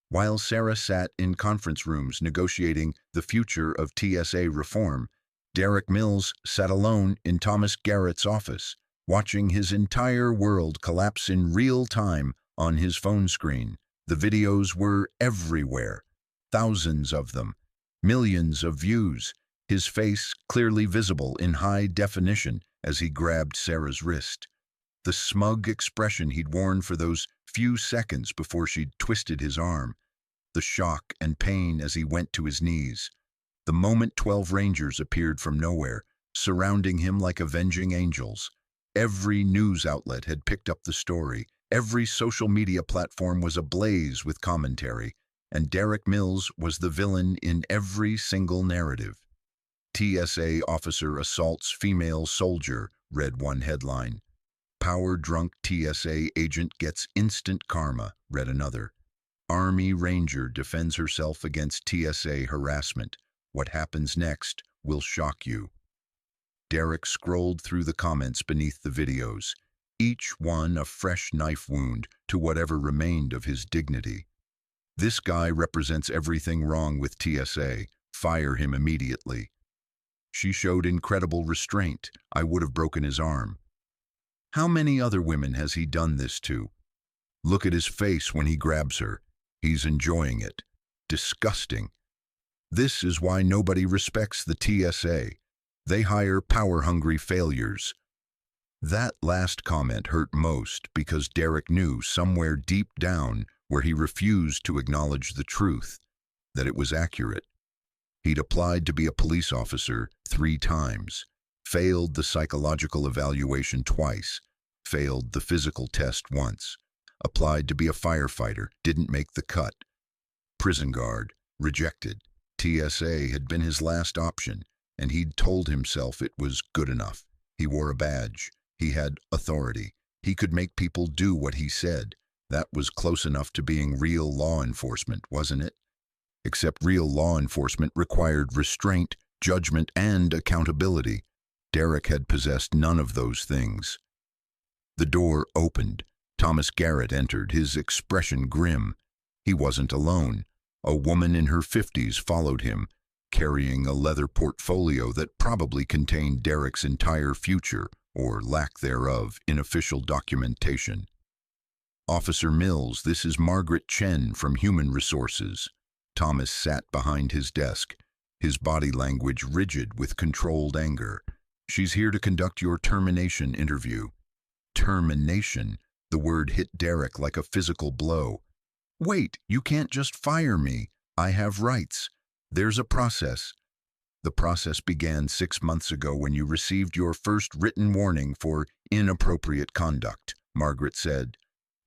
While Sarah sat in conference rooms negotiating the future of TSA reform, Derek Mills sat alone in Thomas Garrett's office, watching his entire world collapse in real time on his phone screen. The videos were everywhere, thousands of them, millions of views, his face clearly visible in high definition as he grabbed Sarah's wrist. The smug expression he'd worn for those few seconds before she'd twisted his arm, the shock and pain as he went to his knees. The moment 12 Rangers appeared from nowhere, surrounding him like avenging angels. Every news outlet had picked up the story. Every social media platform was ablaze with commentary, and Derek Mills was the villain in every single narrative. TSA officer assaults female soldier, read one headline. Power-drunk TSA agent gets instant karma, read another. Army Ranger defends herself against TSA harassment. What happens next will shock you. Derek scrolled through the comments beneath the videos, each one a fresh knife wound to whatever remained of his dignity. This guy represents everything wrong with TSA. Fire him immediately. She showed incredible restraint. I would have broken his arm. How many other women has he done this to? Look at his face when he grabs her. He's enjoying it. Disgusting. This is why nobody respects the TSA. They hire power-hungry failures. That last comment hurt most because Derek knew somewhere deep down where he refused to acknowledge the truth, that it was accurate. He'd applied to be a police officer 3 times, failed the psychological evaluation twice, failed the physical test once, applied to be a firefighter, didn't make the cut. Prison guard, rejected. TSA had been his last option, and he'd told himself it was good enough. He wore a badge. He had authority. He could make people do what he said. That was close enough to being real law enforcement, wasn't it? Except real law enforcement required restraint, judgment, and accountability. Derek had possessed none of those things. The door opened. Thomas Garrett entered, his expression grim. He wasn't alone. A woman in her 50s followed him, carrying a leather portfolio that probably contained Derek's entire future, or lack thereof, in official documentation. Officer Mills, this is Margaret Chen from Human Resources. Thomas sat behind his desk, his body language rigid with controlled anger. She's here to conduct your termination interview. Termination? The word hit Derek like a physical blow. Wait, you can't just fire me. I have rights. There's a process. The process began 6 months ago when you received your first written warning for inappropriate conduct, Margaret said,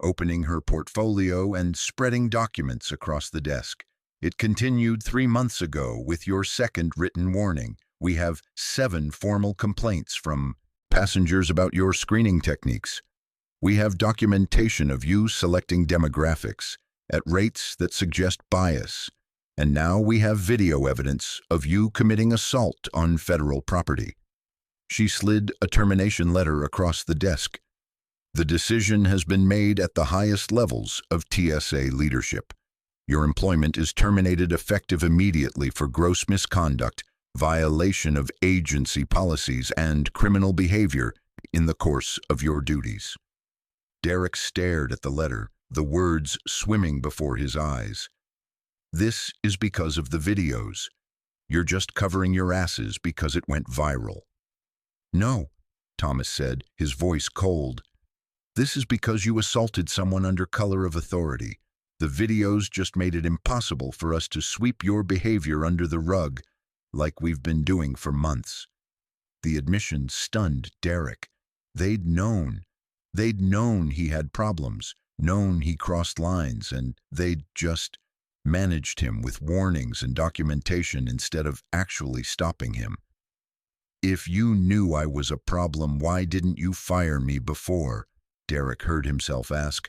opening her portfolio and spreading documents across the desk. It continued 3 months ago with your second written warning. We have 7 formal complaints from passengers about your screening techniques. We have documentation of you selecting demographics at rates that suggest bias. And now we have video evidence of you committing assault on federal property. She slid a termination letter across the desk. The decision has been made at the highest levels of TSA leadership. Your employment is terminated effective immediately for gross misconduct, violation of agency policies, and criminal behavior in the course of your duties. Derek stared at the letter, the words swimming before his eyes. This is because of the videos. You're just covering your asses because it went viral. No, Thomas said, his voice cold. This is because you assaulted someone under color of authority. The videos just made it impossible for us to sweep your behavior under the rug, like we've been doing for months. The admission stunned Derek. They'd known he had problems, known he crossed lines, and they'd just managed him with warnings and documentation instead of actually stopping him. If you knew I was a problem, why didn't you fire me before? Derek heard himself ask.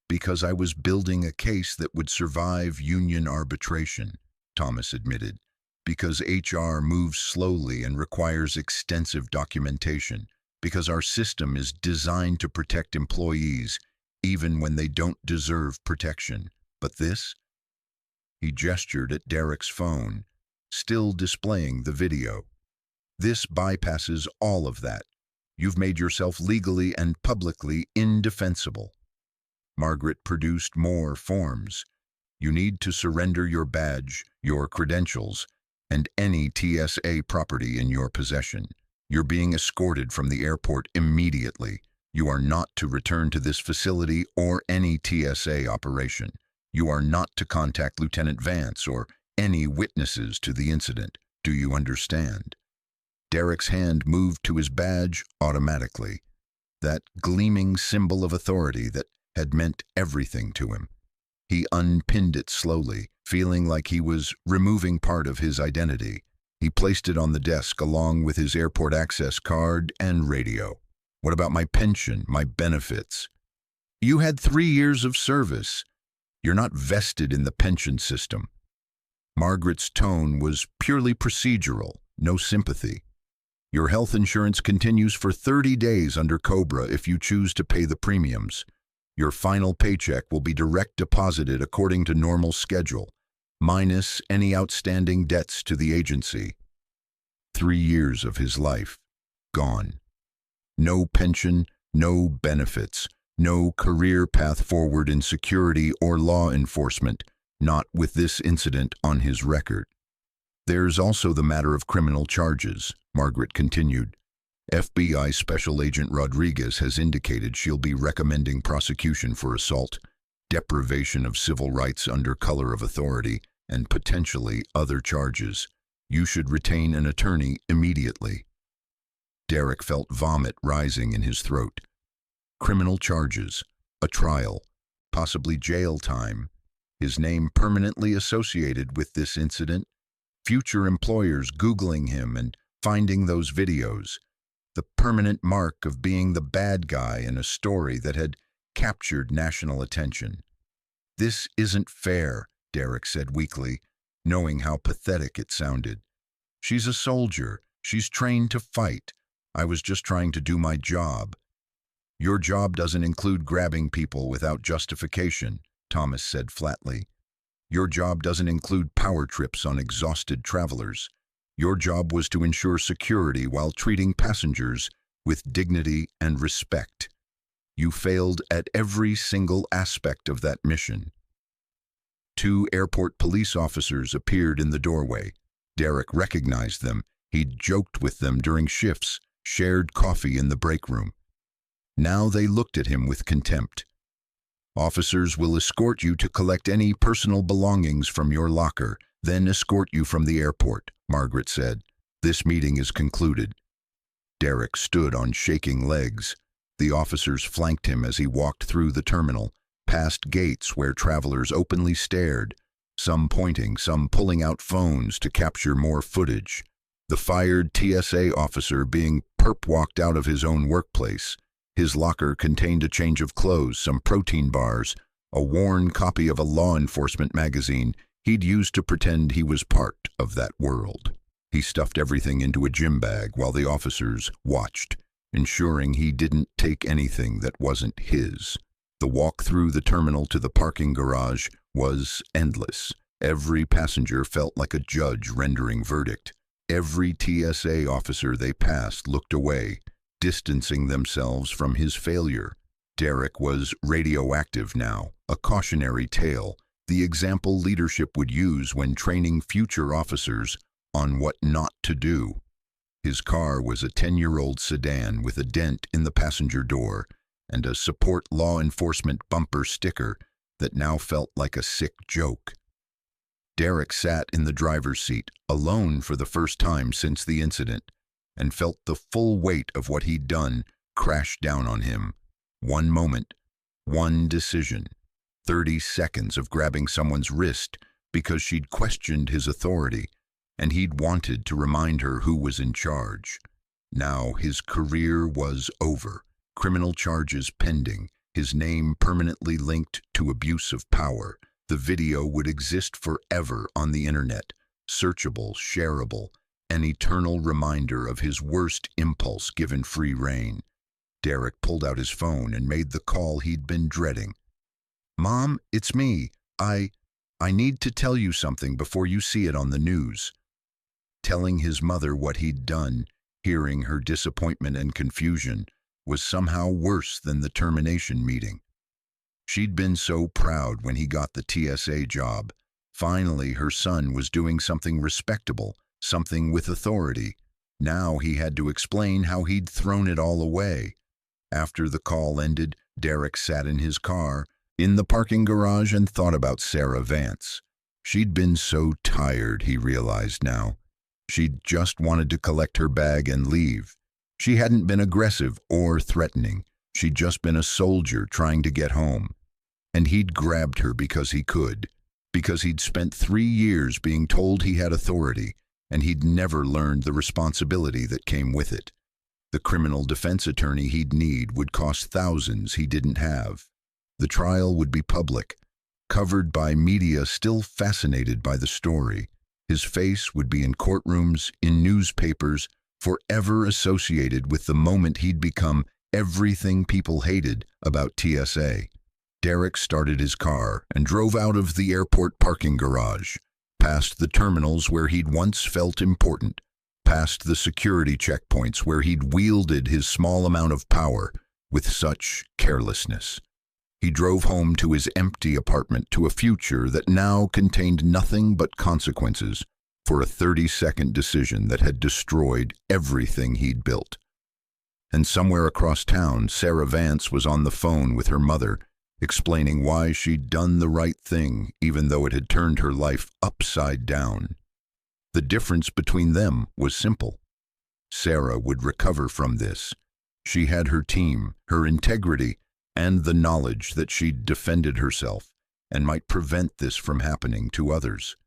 Because I was building a case that would survive union arbitration, Thomas admitted. Because HR moves slowly and requires extensive documentation. Because our system is designed to protect employees, even when they don't deserve protection. But this? He gestured at Derek's phone, still displaying the video. This bypasses all of that. You've made yourself legally and publicly indefensible. Margaret produced more forms. You need to surrender your badge, your credentials, and any TSA property in your possession. You're being escorted from the airport immediately. You are not to return to this facility or any TSA operation. You are not to contact Lieutenant Vance or any witnesses to the incident. Do you understand? Derek's hand moved to his badge automatically, that gleaming symbol of authority that had meant everything to him. He unpinned it slowly, feeling like he was removing part of his identity. He placed it on the desk along with his airport access card and radio. What about my pension, my benefits? You had 3 years of service. You're not vested in the pension system. Margaret's tone was purely procedural, no sympathy. Your health insurance continues for 30 days under COBRA if you choose to pay the premiums. Your final paycheck will be direct deposited according to normal schedule, minus any outstanding debts to the agency. 3 years of his life, gone. No pension, no benefits, no career path forward in security or law enforcement, not with this incident on his record. There's also the matter of criminal charges, Margaret continued. FBI Special Agent Rodriguez has indicated she'll be recommending prosecution for assault, deprivation of civil rights under color of authority, and potentially other charges. You should retain an attorney immediately. Derek felt vomit rising in his throat. Criminal charges, a trial, possibly jail time, his name permanently associated with this incident, future employers Googling him and finding those videos, the permanent mark of being the bad guy in a story that had captured national attention. This isn't fair, Derek said weakly, knowing how pathetic it sounded. She's a soldier. She's trained to fight. I was just trying to do my job. Your job doesn't include grabbing people without justification, Thomas said flatly. Your job doesn't include power trips on exhausted travelers. Your job was to ensure security while treating passengers with dignity and respect. You failed at every single aspect of that mission. 2 airport police officers appeared in the doorway. Derek recognized them. He'd joked with them during shifts, shared coffee in the break room. Now they looked at him with contempt. Officers will escort you to collect any personal belongings from your locker, then escort you from the airport, Margaret said. This meeting is concluded. Derek stood on shaking legs. The officers flanked him as he walked through the terminal, past gates where travelers openly stared, some pointing, some pulling out phones to capture more footage. The fired TSA officer being perp-walked out of his own workplace. His locker contained a change of clothes, some protein bars, a worn copy of a law enforcement magazine he'd used to pretend he was part of that world. He stuffed everything into a gym bag while the officers watched, ensuring he didn't take anything that wasn't his. The walk through the terminal to the parking garage was endless. Every passenger felt like a judge rendering verdict. Every TSA officer they passed looked away, distancing themselves from his failure. Derek was radioactive now, a cautionary tale, the example leadership would use when training future officers on what not to do. His car was a 10-year-old sedan with a dent in the passenger door and a support law enforcement bumper sticker that now felt like a sick joke. Derek sat in the driver's seat, alone for the first time since the incident, and felt the full weight of what he'd done crash down on him. One moment, one decision, 30 seconds of grabbing someone's wrist because she'd questioned his authority, and he'd wanted to remind her who was in charge. Now his career was over, criminal charges pending, his name permanently linked to abuse of power. The video would exist forever on the internet, searchable, shareable, an eternal reminder of his worst impulse given free rein. Derek pulled out his phone and made the call he'd been dreading. "Mom, it's me. I need to tell you something before you see it on the news." Telling his mother what he'd done, hearing her disappointment and confusion, was somehow worse than the termination meeting. She'd been so proud when he got the TSA job. Finally, her son was doing something respectable, something with authority. Now he had to explain how he'd thrown it all away. After the call ended, Derek sat in his car, in the parking garage, and thought about Sarah Vance. She'd been so tired, he realized now. She'd just wanted to collect her bag and leave. She hadn't been aggressive or threatening. She'd just been a soldier trying to get home. And he'd grabbed her because he could, because he'd spent 3 years being told he had authority, and he'd never learned the responsibility that came with it. The criminal defense attorney he'd need would cost thousands he didn't have. The trial would be public, covered by media still fascinated by the story. His face would be in courtrooms, in newspapers, forever associated with the moment he'd become everything people hated about TSA. Derek started his car and drove out of the airport parking garage, past the terminals where he'd once felt important, past the security checkpoints where he'd wielded his small amount of power with such carelessness. He drove home to his empty apartment, to a future that now contained nothing but consequences for a 30-second decision that had destroyed everything he'd built. And somewhere across town, Sarah Vance was on the phone with her mother, explaining why she'd done the right thing, even though it had turned her life upside down. The difference between them was simple. Sarah would recover from this. She had her team, her integrity, and the knowledge that she'd defended herself and might prevent this from happening to others.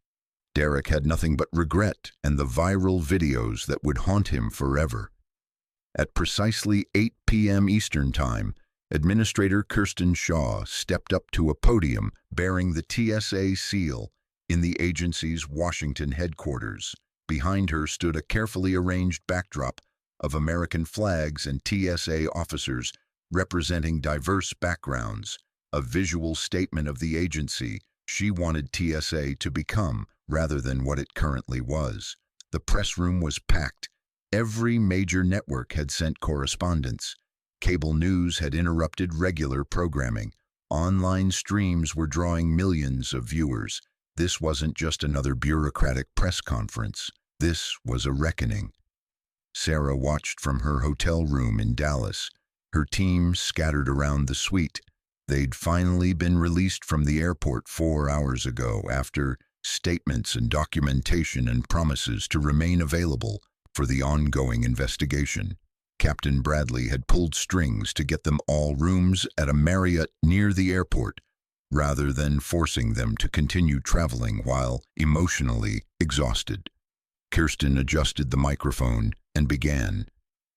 Derek had nothing but regret and the viral videos that would haunt him forever. At precisely 8 p.m. Eastern Time, Administrator Kirsten Shaw stepped up to a podium bearing the TSA seal in the agency's Washington headquarters. Behind her stood a carefully arranged backdrop of American flags and TSA officers representing diverse backgrounds, a visual statement of the agency she wanted TSA to become rather than what it currently was. The press room was packed. Every major network had sent correspondents. Cable news had interrupted regular programming. Online streams were drawing millions of viewers. This wasn't just another bureaucratic press conference. This was a reckoning. Sarah watched from her hotel room in Dallas, her team scattered around the suite. They'd finally been released from the airport 4 hours ago after statements and documentation and promises to remain available for the ongoing investigation. Captain Bradley had pulled strings to get them all rooms at a Marriott near the airport, rather than forcing them to continue traveling while emotionally exhausted. Kirsten adjusted the microphone and began.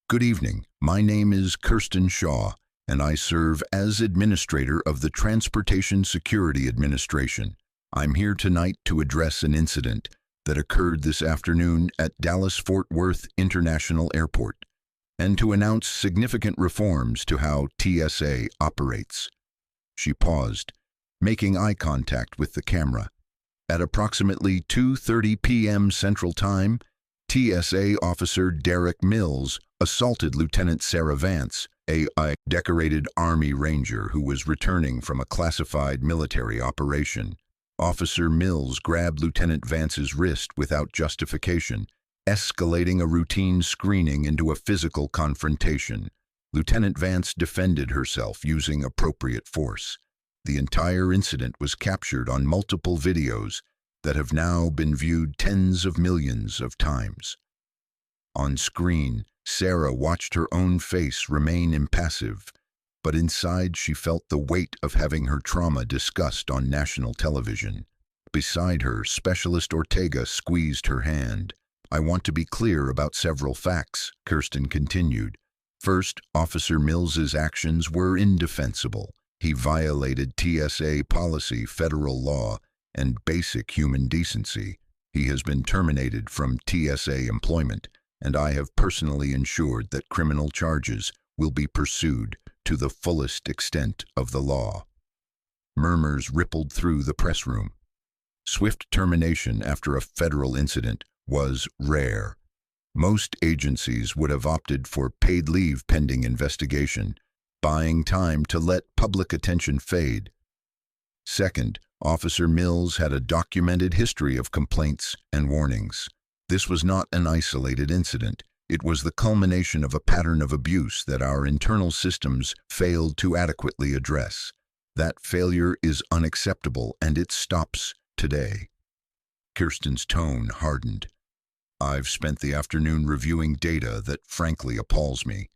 "Good evening. My name is Kirsten Shaw, and I serve as Administrator of the Transportation Security Administration. I'm here tonight to address an incident that occurred this afternoon at Dallas-Fort Worth International Airport, and to announce significant reforms to how TSA operates. She paused, making eye contact with the camera. At approximately 2:30 p.m. Central Time, TSA Officer Derek Mills assaulted Lieutenant Sarah Vance, a decorated Army Ranger who was returning from a classified military operation. Officer Mills grabbed Lieutenant Vance's wrist without justification, escalating a routine screening into a physical confrontation. Lieutenant Vance defended herself using appropriate force. The entire incident was captured on multiple videos that have now been viewed tens of millions of times. On screen, Sarah watched her own face remain impassive, but inside she felt the weight of having her trauma discussed on national television. Beside her, Specialist Ortega squeezed her hand. "I want to be clear about several facts," Kirsten continued. "First, Officer Mills's actions were indefensible. He violated TSA policy, federal law, and basic human decency. He has been terminated from TSA employment, and I have personally ensured that criminal charges will be pursued to the fullest extent of the law." Murmurs rippled through the press room. Swift termination after a federal incident was rare. Most agencies would have opted for paid leave pending investigation, buying time to let public attention fade. Second, Officer Mills had a documented history of complaints and warnings. This was not an isolated incident. It was the culmination of a pattern of abuse that our internal systems failed to adequately address. That failure is unacceptable, and it stops today. Kirsten's tone hardened. "I've spent the afternoon reviewing data that frankly appalls me.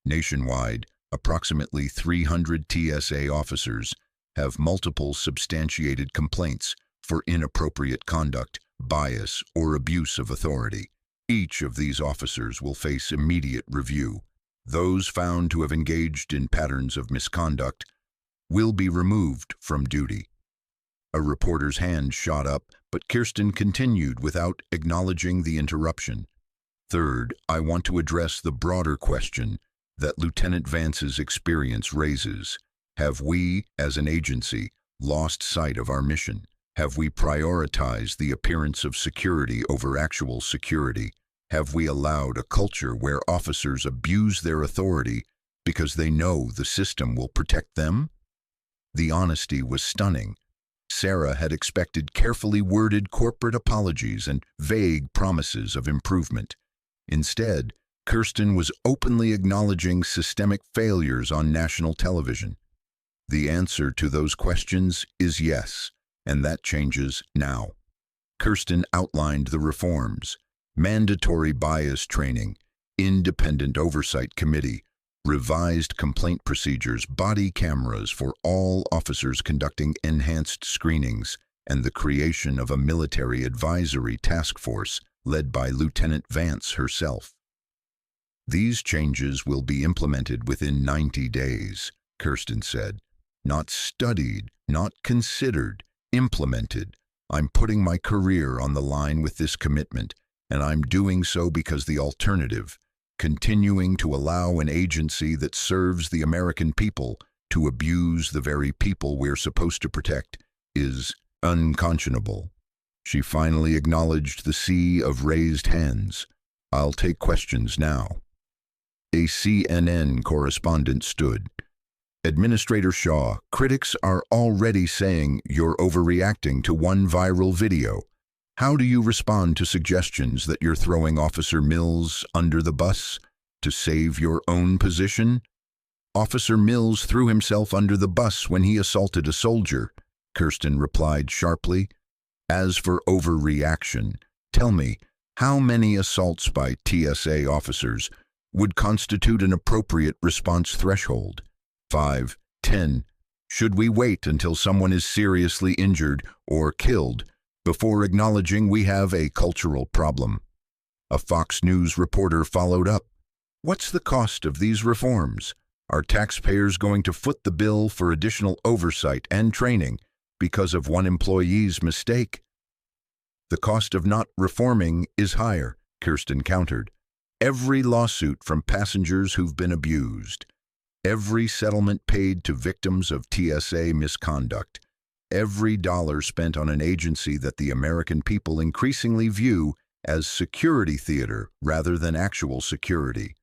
Nationwide, approximately 300 TSA officers have multiple substantiated complaints for inappropriate conduct, bias, or abuse of authority. Each of these officers will face immediate review. Those found to have engaged in patterns of misconduct will be removed from duty." A reporter's hand shot up, but Kirsten continued without acknowledging the interruption. "Third, I want to address the broader question that Lieutenant Vance's experience raises. Have we, as an agency, lost sight of our mission? Have we prioritized the appearance of security over actual security? Have we allowed a culture where officers abuse their authority because they know the system will protect them?" The honesty was stunning. Sarah had expected carefully worded corporate apologies and vague promises of improvement. Instead, Kirsten was openly acknowledging systemic failures on national television. The answer to those questions is yes, and that changes now. Kirsten outlined the reforms: mandatory bias training, independent oversight committee, revised complaint procedures, body cameras for all officers conducting enhanced screenings, and the creation of a military advisory task force led by Lieutenant Vance herself. "These changes will be implemented within 90 days, Kirsten said. "Not studied, not considered, implemented. I'm putting my career on the line with this commitment, and I'm doing so because the alternative, continuing to allow an agency that serves the American people to abuse the very people we're supposed to protect, is unconscionable." She finally acknowledged the sea of raised hands. "I'll take questions now." A CNN correspondent stood. "Administrator Shaw, critics are already saying you're overreacting to one viral video. How do you respond to suggestions that you're throwing Officer Mills under the bus to save your own position?" "Officer Mills threw himself under the bus when he assaulted a soldier," Kirsten replied sharply. "As for overreaction, tell me, how many assaults by TSA officers would constitute an appropriate response threshold? 5, 10? Should we wait until someone is seriously injured or killed before acknowledging we have a cultural problem?" A Fox News reporter followed up. "What's the cost of these reforms? Are taxpayers going to foot the bill for additional oversight and training because of one employee's mistake?" The cost of not reforming is higher, Kirsten countered. Every lawsuit from passengers who've been abused, every settlement paid to victims of TSA misconduct, every dollar spent on an agency that the American people increasingly view as security theater rather than actual security.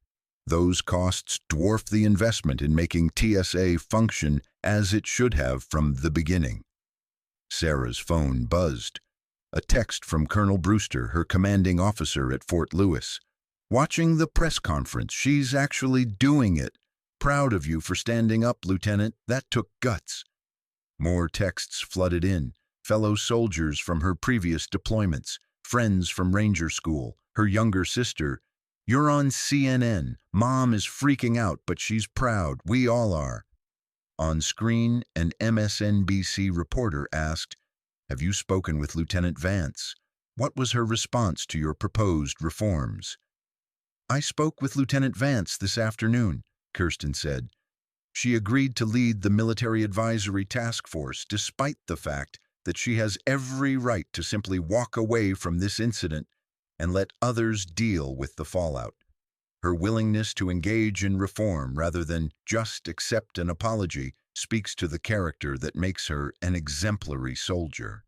Those costs dwarf the investment in making TSA function as it should have from the beginning. Sarah's phone buzzed. A text from Colonel Brewster, her commanding officer at Fort Lewis. Watching the press conference, she's actually doing it. Proud of you for standing up, Lieutenant. That took guts. More texts flooded in. Fellow soldiers from her previous deployments, friends from Ranger School, her younger sister. You're on CNN. Mom is freaking out, but she's proud. We all are. On screen, an MSNBC reporter asked, "Have you spoken with Lieutenant Vance? What was her response to your proposed reforms?" "I spoke with Lieutenant Vance this afternoon," Kirsten said. She agreed to lead the Military Advisory Task Force despite the fact that she has every right to simply walk away from this incident and let others deal with the fallout. Her willingness to engage in reform rather than just accept an apology speaks to the character that makes her an exemplary soldier.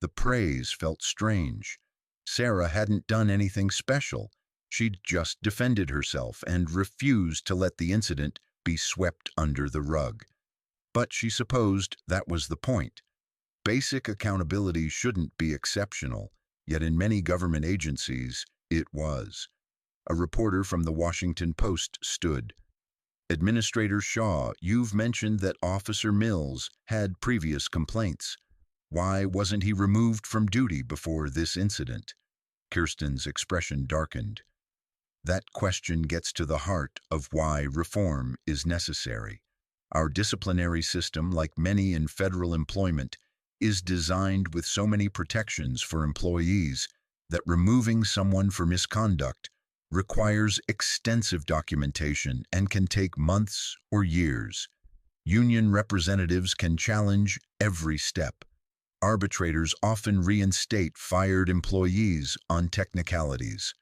The praise felt strange. Sarah hadn't done anything special. She'd just defended herself and refused to let the incident be swept under the rug. But she supposed that was the point. Basic accountability shouldn't be exceptional, yet in many government agencies, it was. A reporter from the Washington Post stood. "Administrator Shaw, you've mentioned that Officer Mills had previous complaints. Why wasn't he removed from duty before this incident?" Kirsten's expression darkened. That question gets to the heart of why reform is necessary. Our disciplinary system, like many in federal employment, is designed with so many protections for employees that removing someone for misconduct requires extensive documentation and can take months or years. Union representatives can challenge every step. Arbitrators often reinstate fired employees on technicalities.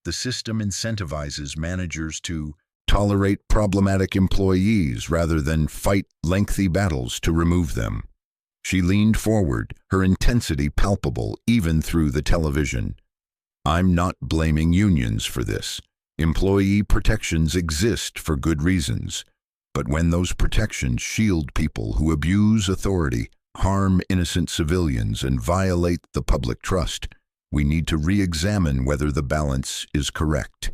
The system incentivizes managers to tolerate problematic employees rather than fight lengthy battles to remove them. She leaned forward, her intensity palpable even through the television. "I'm not blaming unions for this. Employee protections exist for good reasons. But when those protections shield people who abuse authority, harm innocent civilians, and violate the public trust, we need to re-examine whether the balance is correct.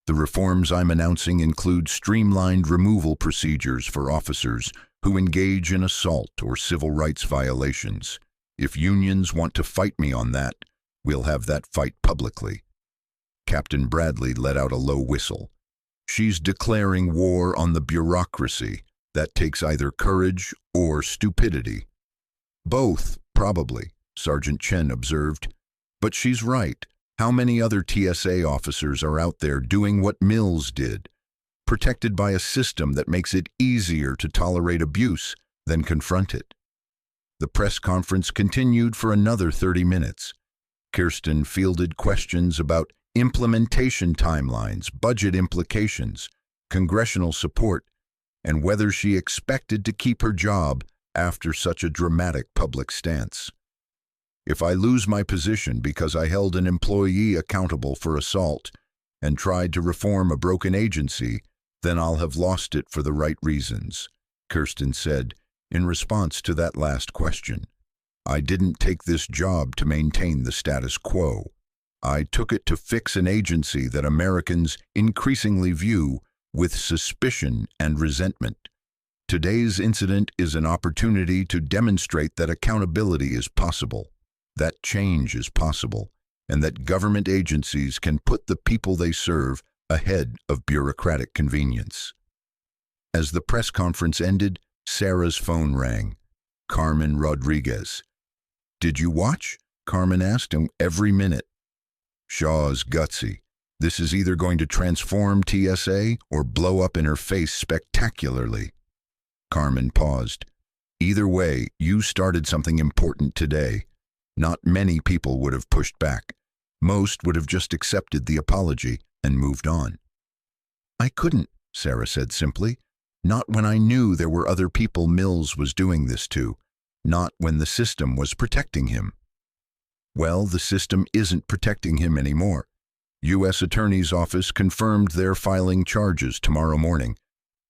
The reforms I'm announcing include streamlined removal procedures for officers who engage in assault or civil rights violations. If unions want to fight me on that, we'll have that fight publicly." Captain Bradley let out a low whistle. "She's declaring war on the bureaucracy. That takes either courage or stupidity." "Both, probably," Sergeant Chen observed. "But she's right. How many other TSA officers are out there doing what Mills did, protected by a system that makes it easier to tolerate abuse than confront it?" The press conference continued for another 30 minutes. Kirsten fielded questions about implementation timelines, budget implications, congressional support, and whether she expected to keep her job after such a dramatic public stance. "If I lose my position because I held an employee accountable for assault and tried to reform a broken agency, then I'll have lost it for the right reasons," Kirsten said in response to that last question. "I didn't take this job to maintain the status quo. I took it to fix an agency that Americans increasingly view with suspicion and resentment. Today's incident is an opportunity to demonstrate that accountability is possible, that change is possible, and that government agencies can put the people they serve ahead of bureaucratic convenience." As the press conference ended, Sarah's phone rang. Carmen Rodriguez. "Did you watch?" Carmen asked him. "Every minute." "Shaw's gutsy. This is either going to transform TSA or blow up in her face spectacularly." Carmen paused. "Either way, you started something important today. Not many people would have pushed back. Most would have just accepted the apology and moved on. "I couldn't," Sarah said simply. "Not when I knew there were other people Mills was doing this to. Not when the system was protecting him." Well, the system isn't protecting him anymore. U.S. Attorney's Office confirmed they're filing charges tomorrow morning.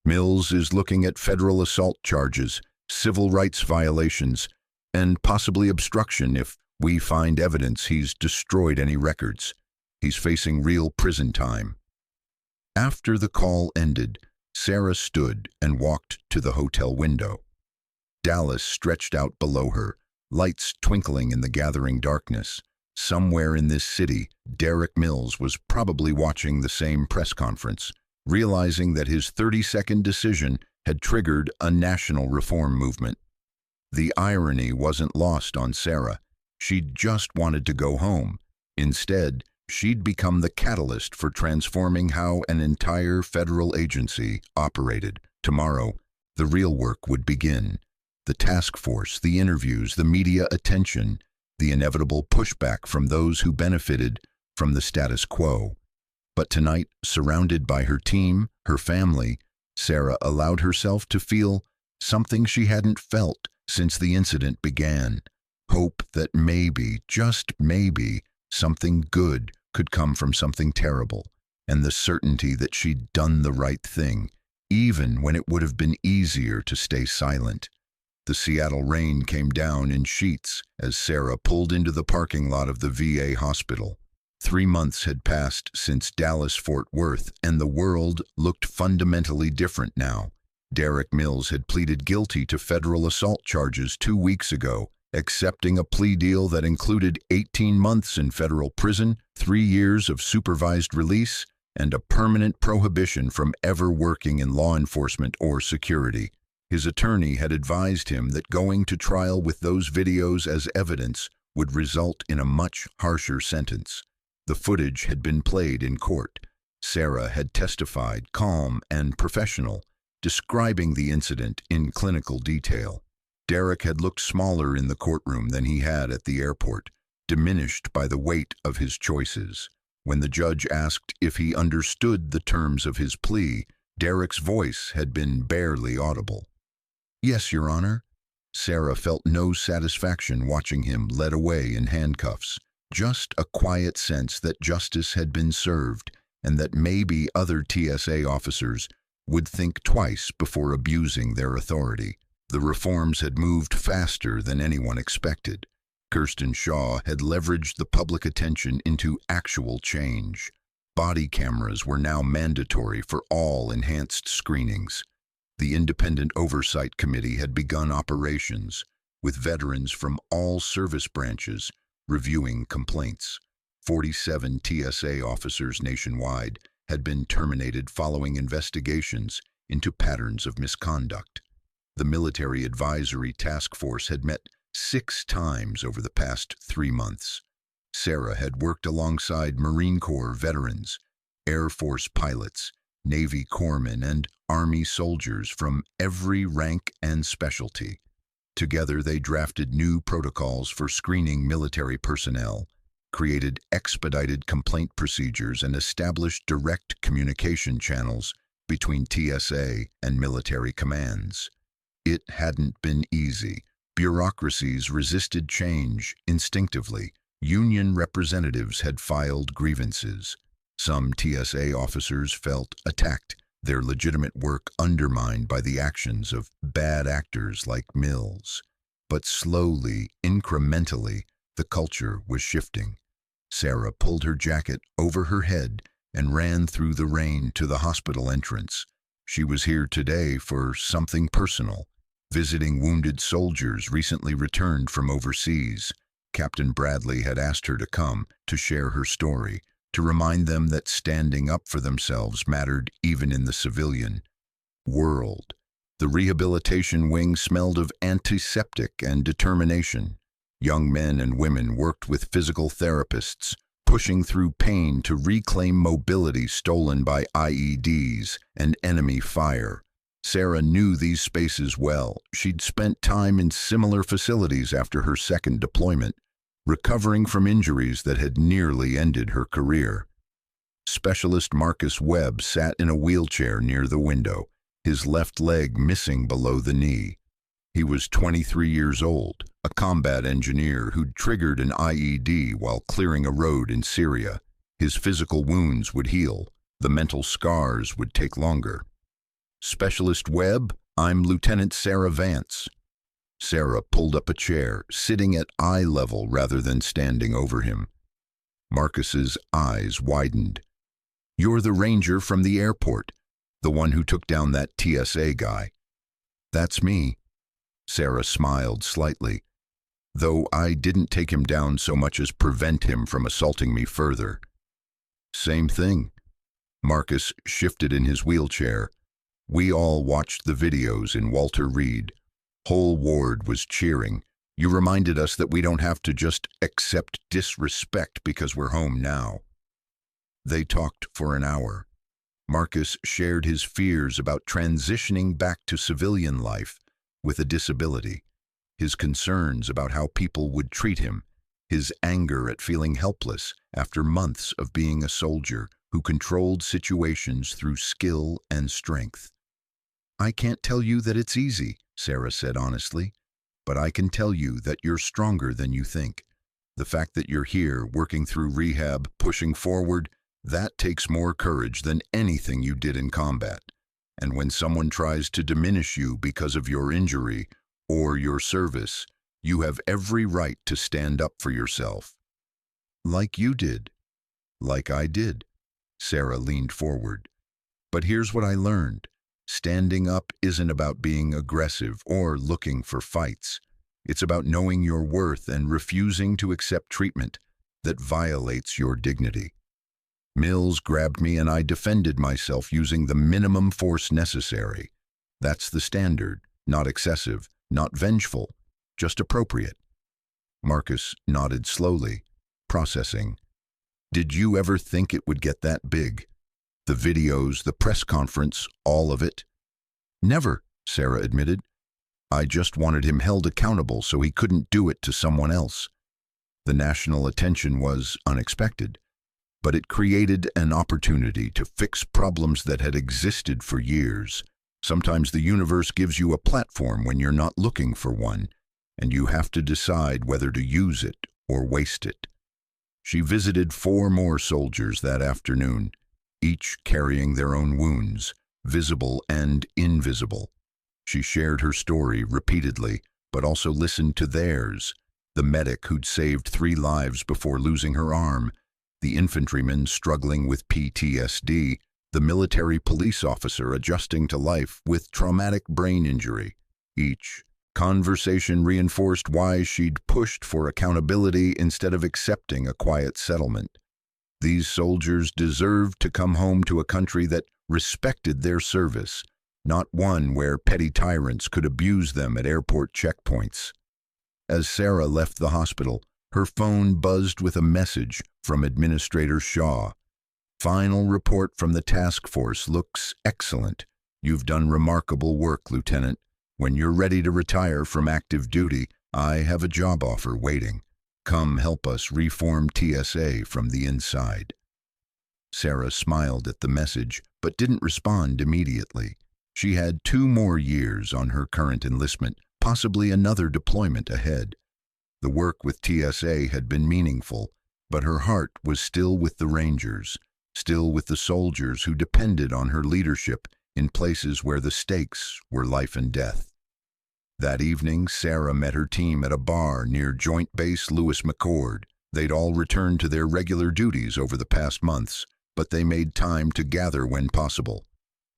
Mills is looking at federal assault charges, civil rights violations, and possibly obstruction if we find evidence he's destroyed any records. He's facing real prison time. After the call ended, Sarah stood and walked to the hotel window. Dallas stretched out below her, lights twinkling in the gathering darkness. Somewhere in this city, Derek Mills was probably watching the same press conference, realizing that his 30-second decision had triggered a national reform movement. The irony wasn't lost on Sarah. She'd just wanted to go home. Instead, she'd become the catalyst for transforming how an entire federal agency operated. Tomorrow, the real work would begin. The task force, the interviews, the media attention, the inevitable pushback from those who benefited from the status quo. But tonight, surrounded by her team, her family, Sarah allowed herself to feel something she hadn't felt since the incident began. Hope that maybe, just maybe, something good could come from something terrible, and the certainty that she'd done the right thing, even when it would have been easier to stay silent. The Seattle rain came down in sheets as Sarah pulled into the parking lot of the VA hospital. 3 months had passed since Dallas-Fort Worth, and the world looked fundamentally different now. Derek Mills had pleaded guilty to federal assault charges 2 weeks ago, accepting a plea deal that included 18 months in federal prison, 3 years of supervised release, and a permanent prohibition from ever working in law enforcement or security. His attorney had advised him that going to trial with those videos as evidence would result in a much harsher sentence. The footage had been played in court. Sarah had testified, calm and professional, describing the incident in clinical detail. Derek had looked smaller in the courtroom than he had at the airport, diminished by the weight of his choices. When the judge asked if he understood the terms of his plea, Derek's voice had been barely audible. "Yes, Your Honor." Sarah felt no satisfaction watching him led away in handcuffs, just a quiet sense that justice had been served and that maybe other TSA officers would think twice before abusing their authority. The reforms had moved faster than anyone expected. Kirsten Shaw had leveraged the public attention into actual change. Body cameras were now mandatory for all enhanced screenings. The Independent Oversight Committee had begun operations, with veterans from all service branches reviewing complaints. 47 TSA officers nationwide had been terminated following investigations into patterns of misconduct. The Military Advisory Task Force had met 6 times over the past 3 months. Sarah had worked alongside Marine Corps veterans, Air Force pilots, Navy corpsmen, and Army soldiers from every rank and specialty. Together they drafted new protocols for screening military personnel, created expedited complaint procedures, and established direct communication channels between TSA and military commands. It hadn't been easy. Bureaucracies resisted change instinctively. Union representatives had filed grievances. Some TSA officers felt attacked, their legitimate work undermined by the actions of bad actors like Mills. But slowly, incrementally, the culture was shifting. Sarah pulled her jacket over her head and ran through the rain to the hospital entrance. She was here today for something personal, visiting wounded soldiers recently returned from overseas. Captain Bradley had asked her to come to share her story, to remind them that standing up for themselves mattered even in the civilian world. The rehabilitation wing smelled of antiseptic and determination. Young men and women worked with physical therapists, pushing through pain to reclaim mobility stolen by IEDs and enemy fire. Sarah knew these spaces well. She'd spent time in similar facilities after her second deployment. recovering from injuries that had nearly ended her career. Specialist Marcus Webb sat in a wheelchair near the window, his left leg missing below the knee. He was 23 years old, a combat engineer who'd triggered an IED while clearing a road in Syria. His physical wounds would heal. The mental scars would take longer. Specialist Webb, I'm Lieutenant Sarah Vance. Sarah pulled up a chair, sitting at eye level rather than standing over him. Marcus's eyes widened. You're the ranger from the airport, the one who took down that TSA guy. That's me. Sarah smiled slightly, though I didn't take him down so much as prevent him from assaulting me further. Same thing. Marcus shifted in his wheelchair. We all watched the videos in Walter Reed. Whole ward was cheering. You reminded us that we don't have to just accept disrespect because we're home now. They talked for an hour. Marcus shared his fears about transitioning back to civilian life with a disability, his concerns about how people would treat him, his anger at feeling helpless after months of being a soldier who controlled situations through skill and strength. I can't tell you that it's easy, Sarah said honestly, but I can tell you that you're stronger than you think. The fact that you're here, working through rehab, pushing forward, that takes more courage than anything you did in combat. And when someone tries to diminish you because of your injury or your service, you have every right to stand up for yourself. Like you did. Like I did. Sarah leaned forward. But here's what I learned. Standing up isn't about being aggressive or looking for fights. It's about knowing your worth and refusing to accept treatment that violates your dignity. Mills grabbed me and I defended myself using the minimum force necessary. That's the standard, not excessive, not vengeful, just appropriate. Marcus nodded slowly, processing. Did you ever think it would get that big? The videos, the press conference, all of it? Never, Sarah admitted. I just wanted him held accountable so he couldn't do it to someone else. The national attention was unexpected, but it created an opportunity to fix problems that had existed for years. Sometimes the universe gives you a platform when you're not looking for one, and you have to decide whether to use it or waste it. She visited 4 more soldiers that afternoon, each carrying their own wounds, visible and invisible. She shared her story repeatedly, but also listened to theirs. The medic who'd saved 3 lives before losing her arm, the infantryman struggling with PTSD, the military police officer adjusting to life with traumatic brain injury. Each conversation reinforced why she'd pushed for accountability instead of accepting a quiet settlement. These soldiers deserved to come home to a country that respected their service, not one where petty tyrants could abuse them at airport checkpoints. As Sarah left the hospital, her phone buzzed with a message from Administrator Shaw. Final report from the task force looks excellent. You've done remarkable work, Lieutenant. When you're ready to retire from active duty, I have a job offer waiting. Come help us reform TSA from the inside. Sarah smiled at the message, but didn't respond immediately. She had 2 more years on her current enlistment, possibly another deployment ahead. The work with TSA had been meaningful, but her heart was still with the Rangers, still with the soldiers who depended on her leadership in places where the stakes were life and death. That evening, Sarah met her team at a bar near Joint Base Lewis McChord. They'd all returned to their regular duties over the past months, but they made time to gather when possible.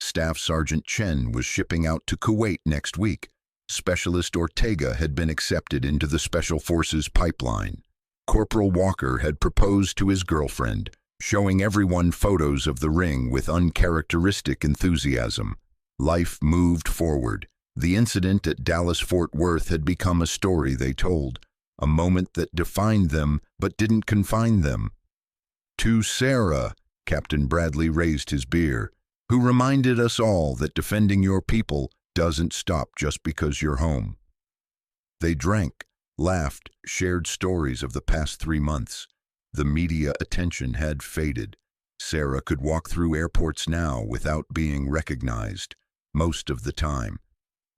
Staff Sergeant Chen was shipping out to Kuwait next week. Specialist Ortega had been accepted into the Special Forces pipeline. Corporal Walker had proposed to his girlfriend, showing everyone photos of the ring with uncharacteristic enthusiasm. Life moved forward. The incident at Dallas-Fort Worth had become a story they told, a moment that defined them but didn't confine them. To Sarah, Captain Bradley raised his beer, who reminded us all that defending your people doesn't stop just because you're home. They drank, laughed, shared stories of the past 3 months. The media attention had faded. Sarah could walk through airports now without being recognized, most of the time.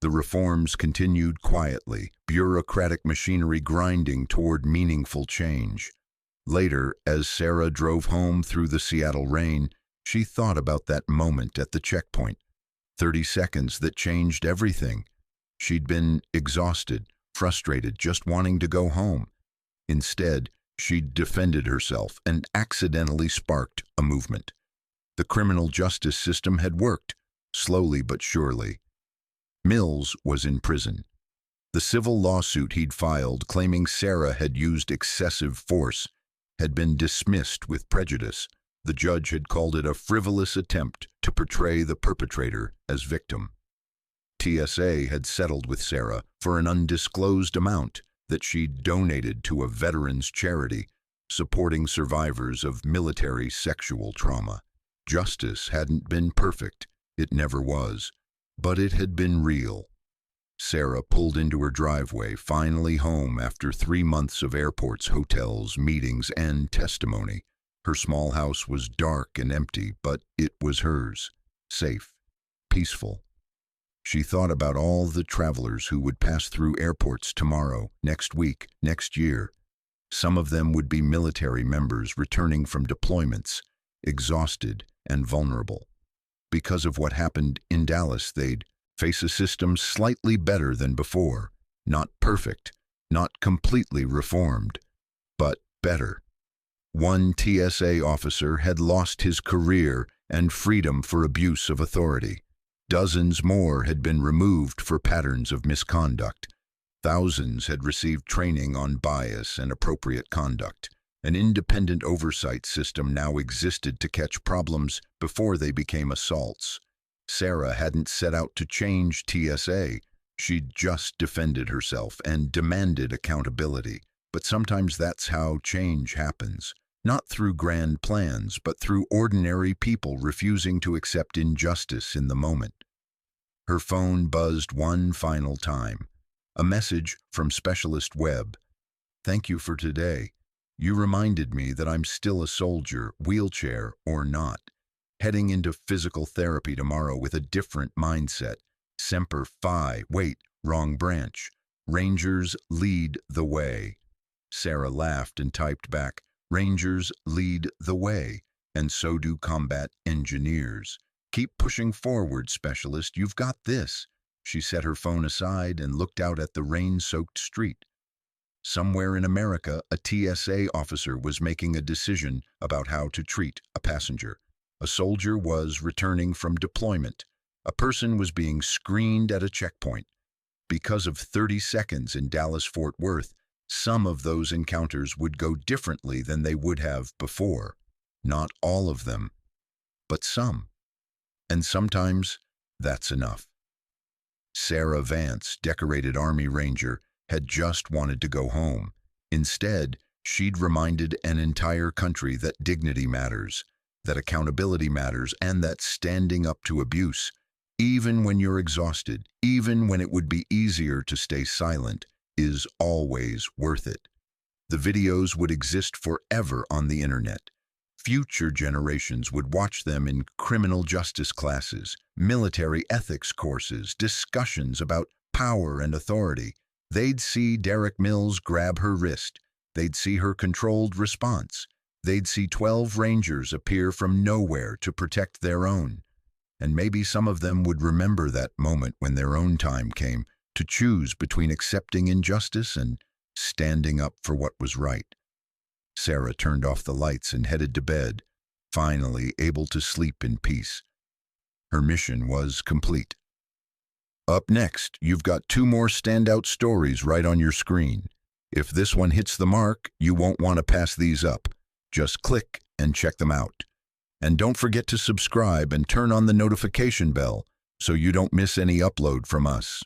The reforms continued quietly, bureaucratic machinery grinding toward meaningful change. Later, as Sarah drove home through the Seattle rain, she thought about that moment at the checkpoint. 30 seconds that changed everything. She'd been exhausted, frustrated, just wanting to go home. Instead, she'd defended herself and accidentally sparked a movement. The criminal justice system had worked, slowly but surely. Mills was in prison. The civil lawsuit he'd filed claiming Sarah had used excessive force had been dismissed with prejudice. The judge had called it a frivolous attempt to portray the perpetrator as victim. TSA had settled with Sarah for an undisclosed amount that she'd donated to a veterans charity supporting survivors of military sexual trauma. Justice hadn't been perfect, it never was, but it had been real. Sarah pulled into her driveway, finally home after 3 months of airports, hotels, meetings, and testimony. Her small house was dark and empty, but it was hers, safe, peaceful. She thought about all the travelers who would pass through airports tomorrow, next week, next year. Some of them would be military members returning from deployments, exhausted and vulnerable. Because of what happened in Dallas, they'd face a system slightly better than before. Not perfect, not completely reformed, but better. One TSA officer had lost his career and freedom for abuse of authority. Dozens more had been removed for patterns of misconduct. Thousands had received training on bias and appropriate conduct. An independent oversight system now existed to catch problems before they became assaults. Sarah hadn't set out to change TSA. She'd just defended herself and demanded accountability. But sometimes that's how change happens. Not through grand plans, but through ordinary people refusing to accept injustice in the moment. Her phone buzzed one final time. A message from Specialist Webb. "Thank you for today. You reminded me that I'm still a soldier, wheelchair or not. Heading into physical therapy tomorrow with a different mindset. Semper Fi. Wait, wrong branch. Rangers lead the way." Sarah laughed and typed back, "Rangers lead the way, and so do combat engineers. Keep pushing forward, Specialist. You've got this." She set her phone aside and looked out at the rain-soaked street. Somewhere in America, a TSA officer was making a decision about how to treat a passenger. A soldier was returning from deployment. A person was being screened at a checkpoint. Because of 30 seconds in Dallas-Fort Worth, some of those encounters would go differently than they would have before. Not all of them, but some. And sometimes that's enough. Sarah Vance, decorated Army Ranger, had just wanted to go home. Instead, she'd reminded an entire country that dignity matters, that accountability matters, and that standing up to abuse, even when you're exhausted, even when it would be easier to stay silent, is always worth it. The videos would exist forever on the internet. Future generations would watch them in criminal justice classes, military ethics courses, discussions about power and authority. They'd see Derek Mills grab her wrist. They'd see her controlled response. They'd see 12 Rangers appear from nowhere to protect their own. And maybe some of them would remember that moment when their own time came to choose between accepting injustice and standing up for what was right. Sarah turned off the lights and headed to bed, finally able to sleep in peace. Her mission was complete. Up next, you've got 2 more standout stories right on your screen. If this one hits the mark, you won't want to pass these up. Just click and check them out. And don't forget to subscribe and turn on the notification bell so you don't miss any upload from us.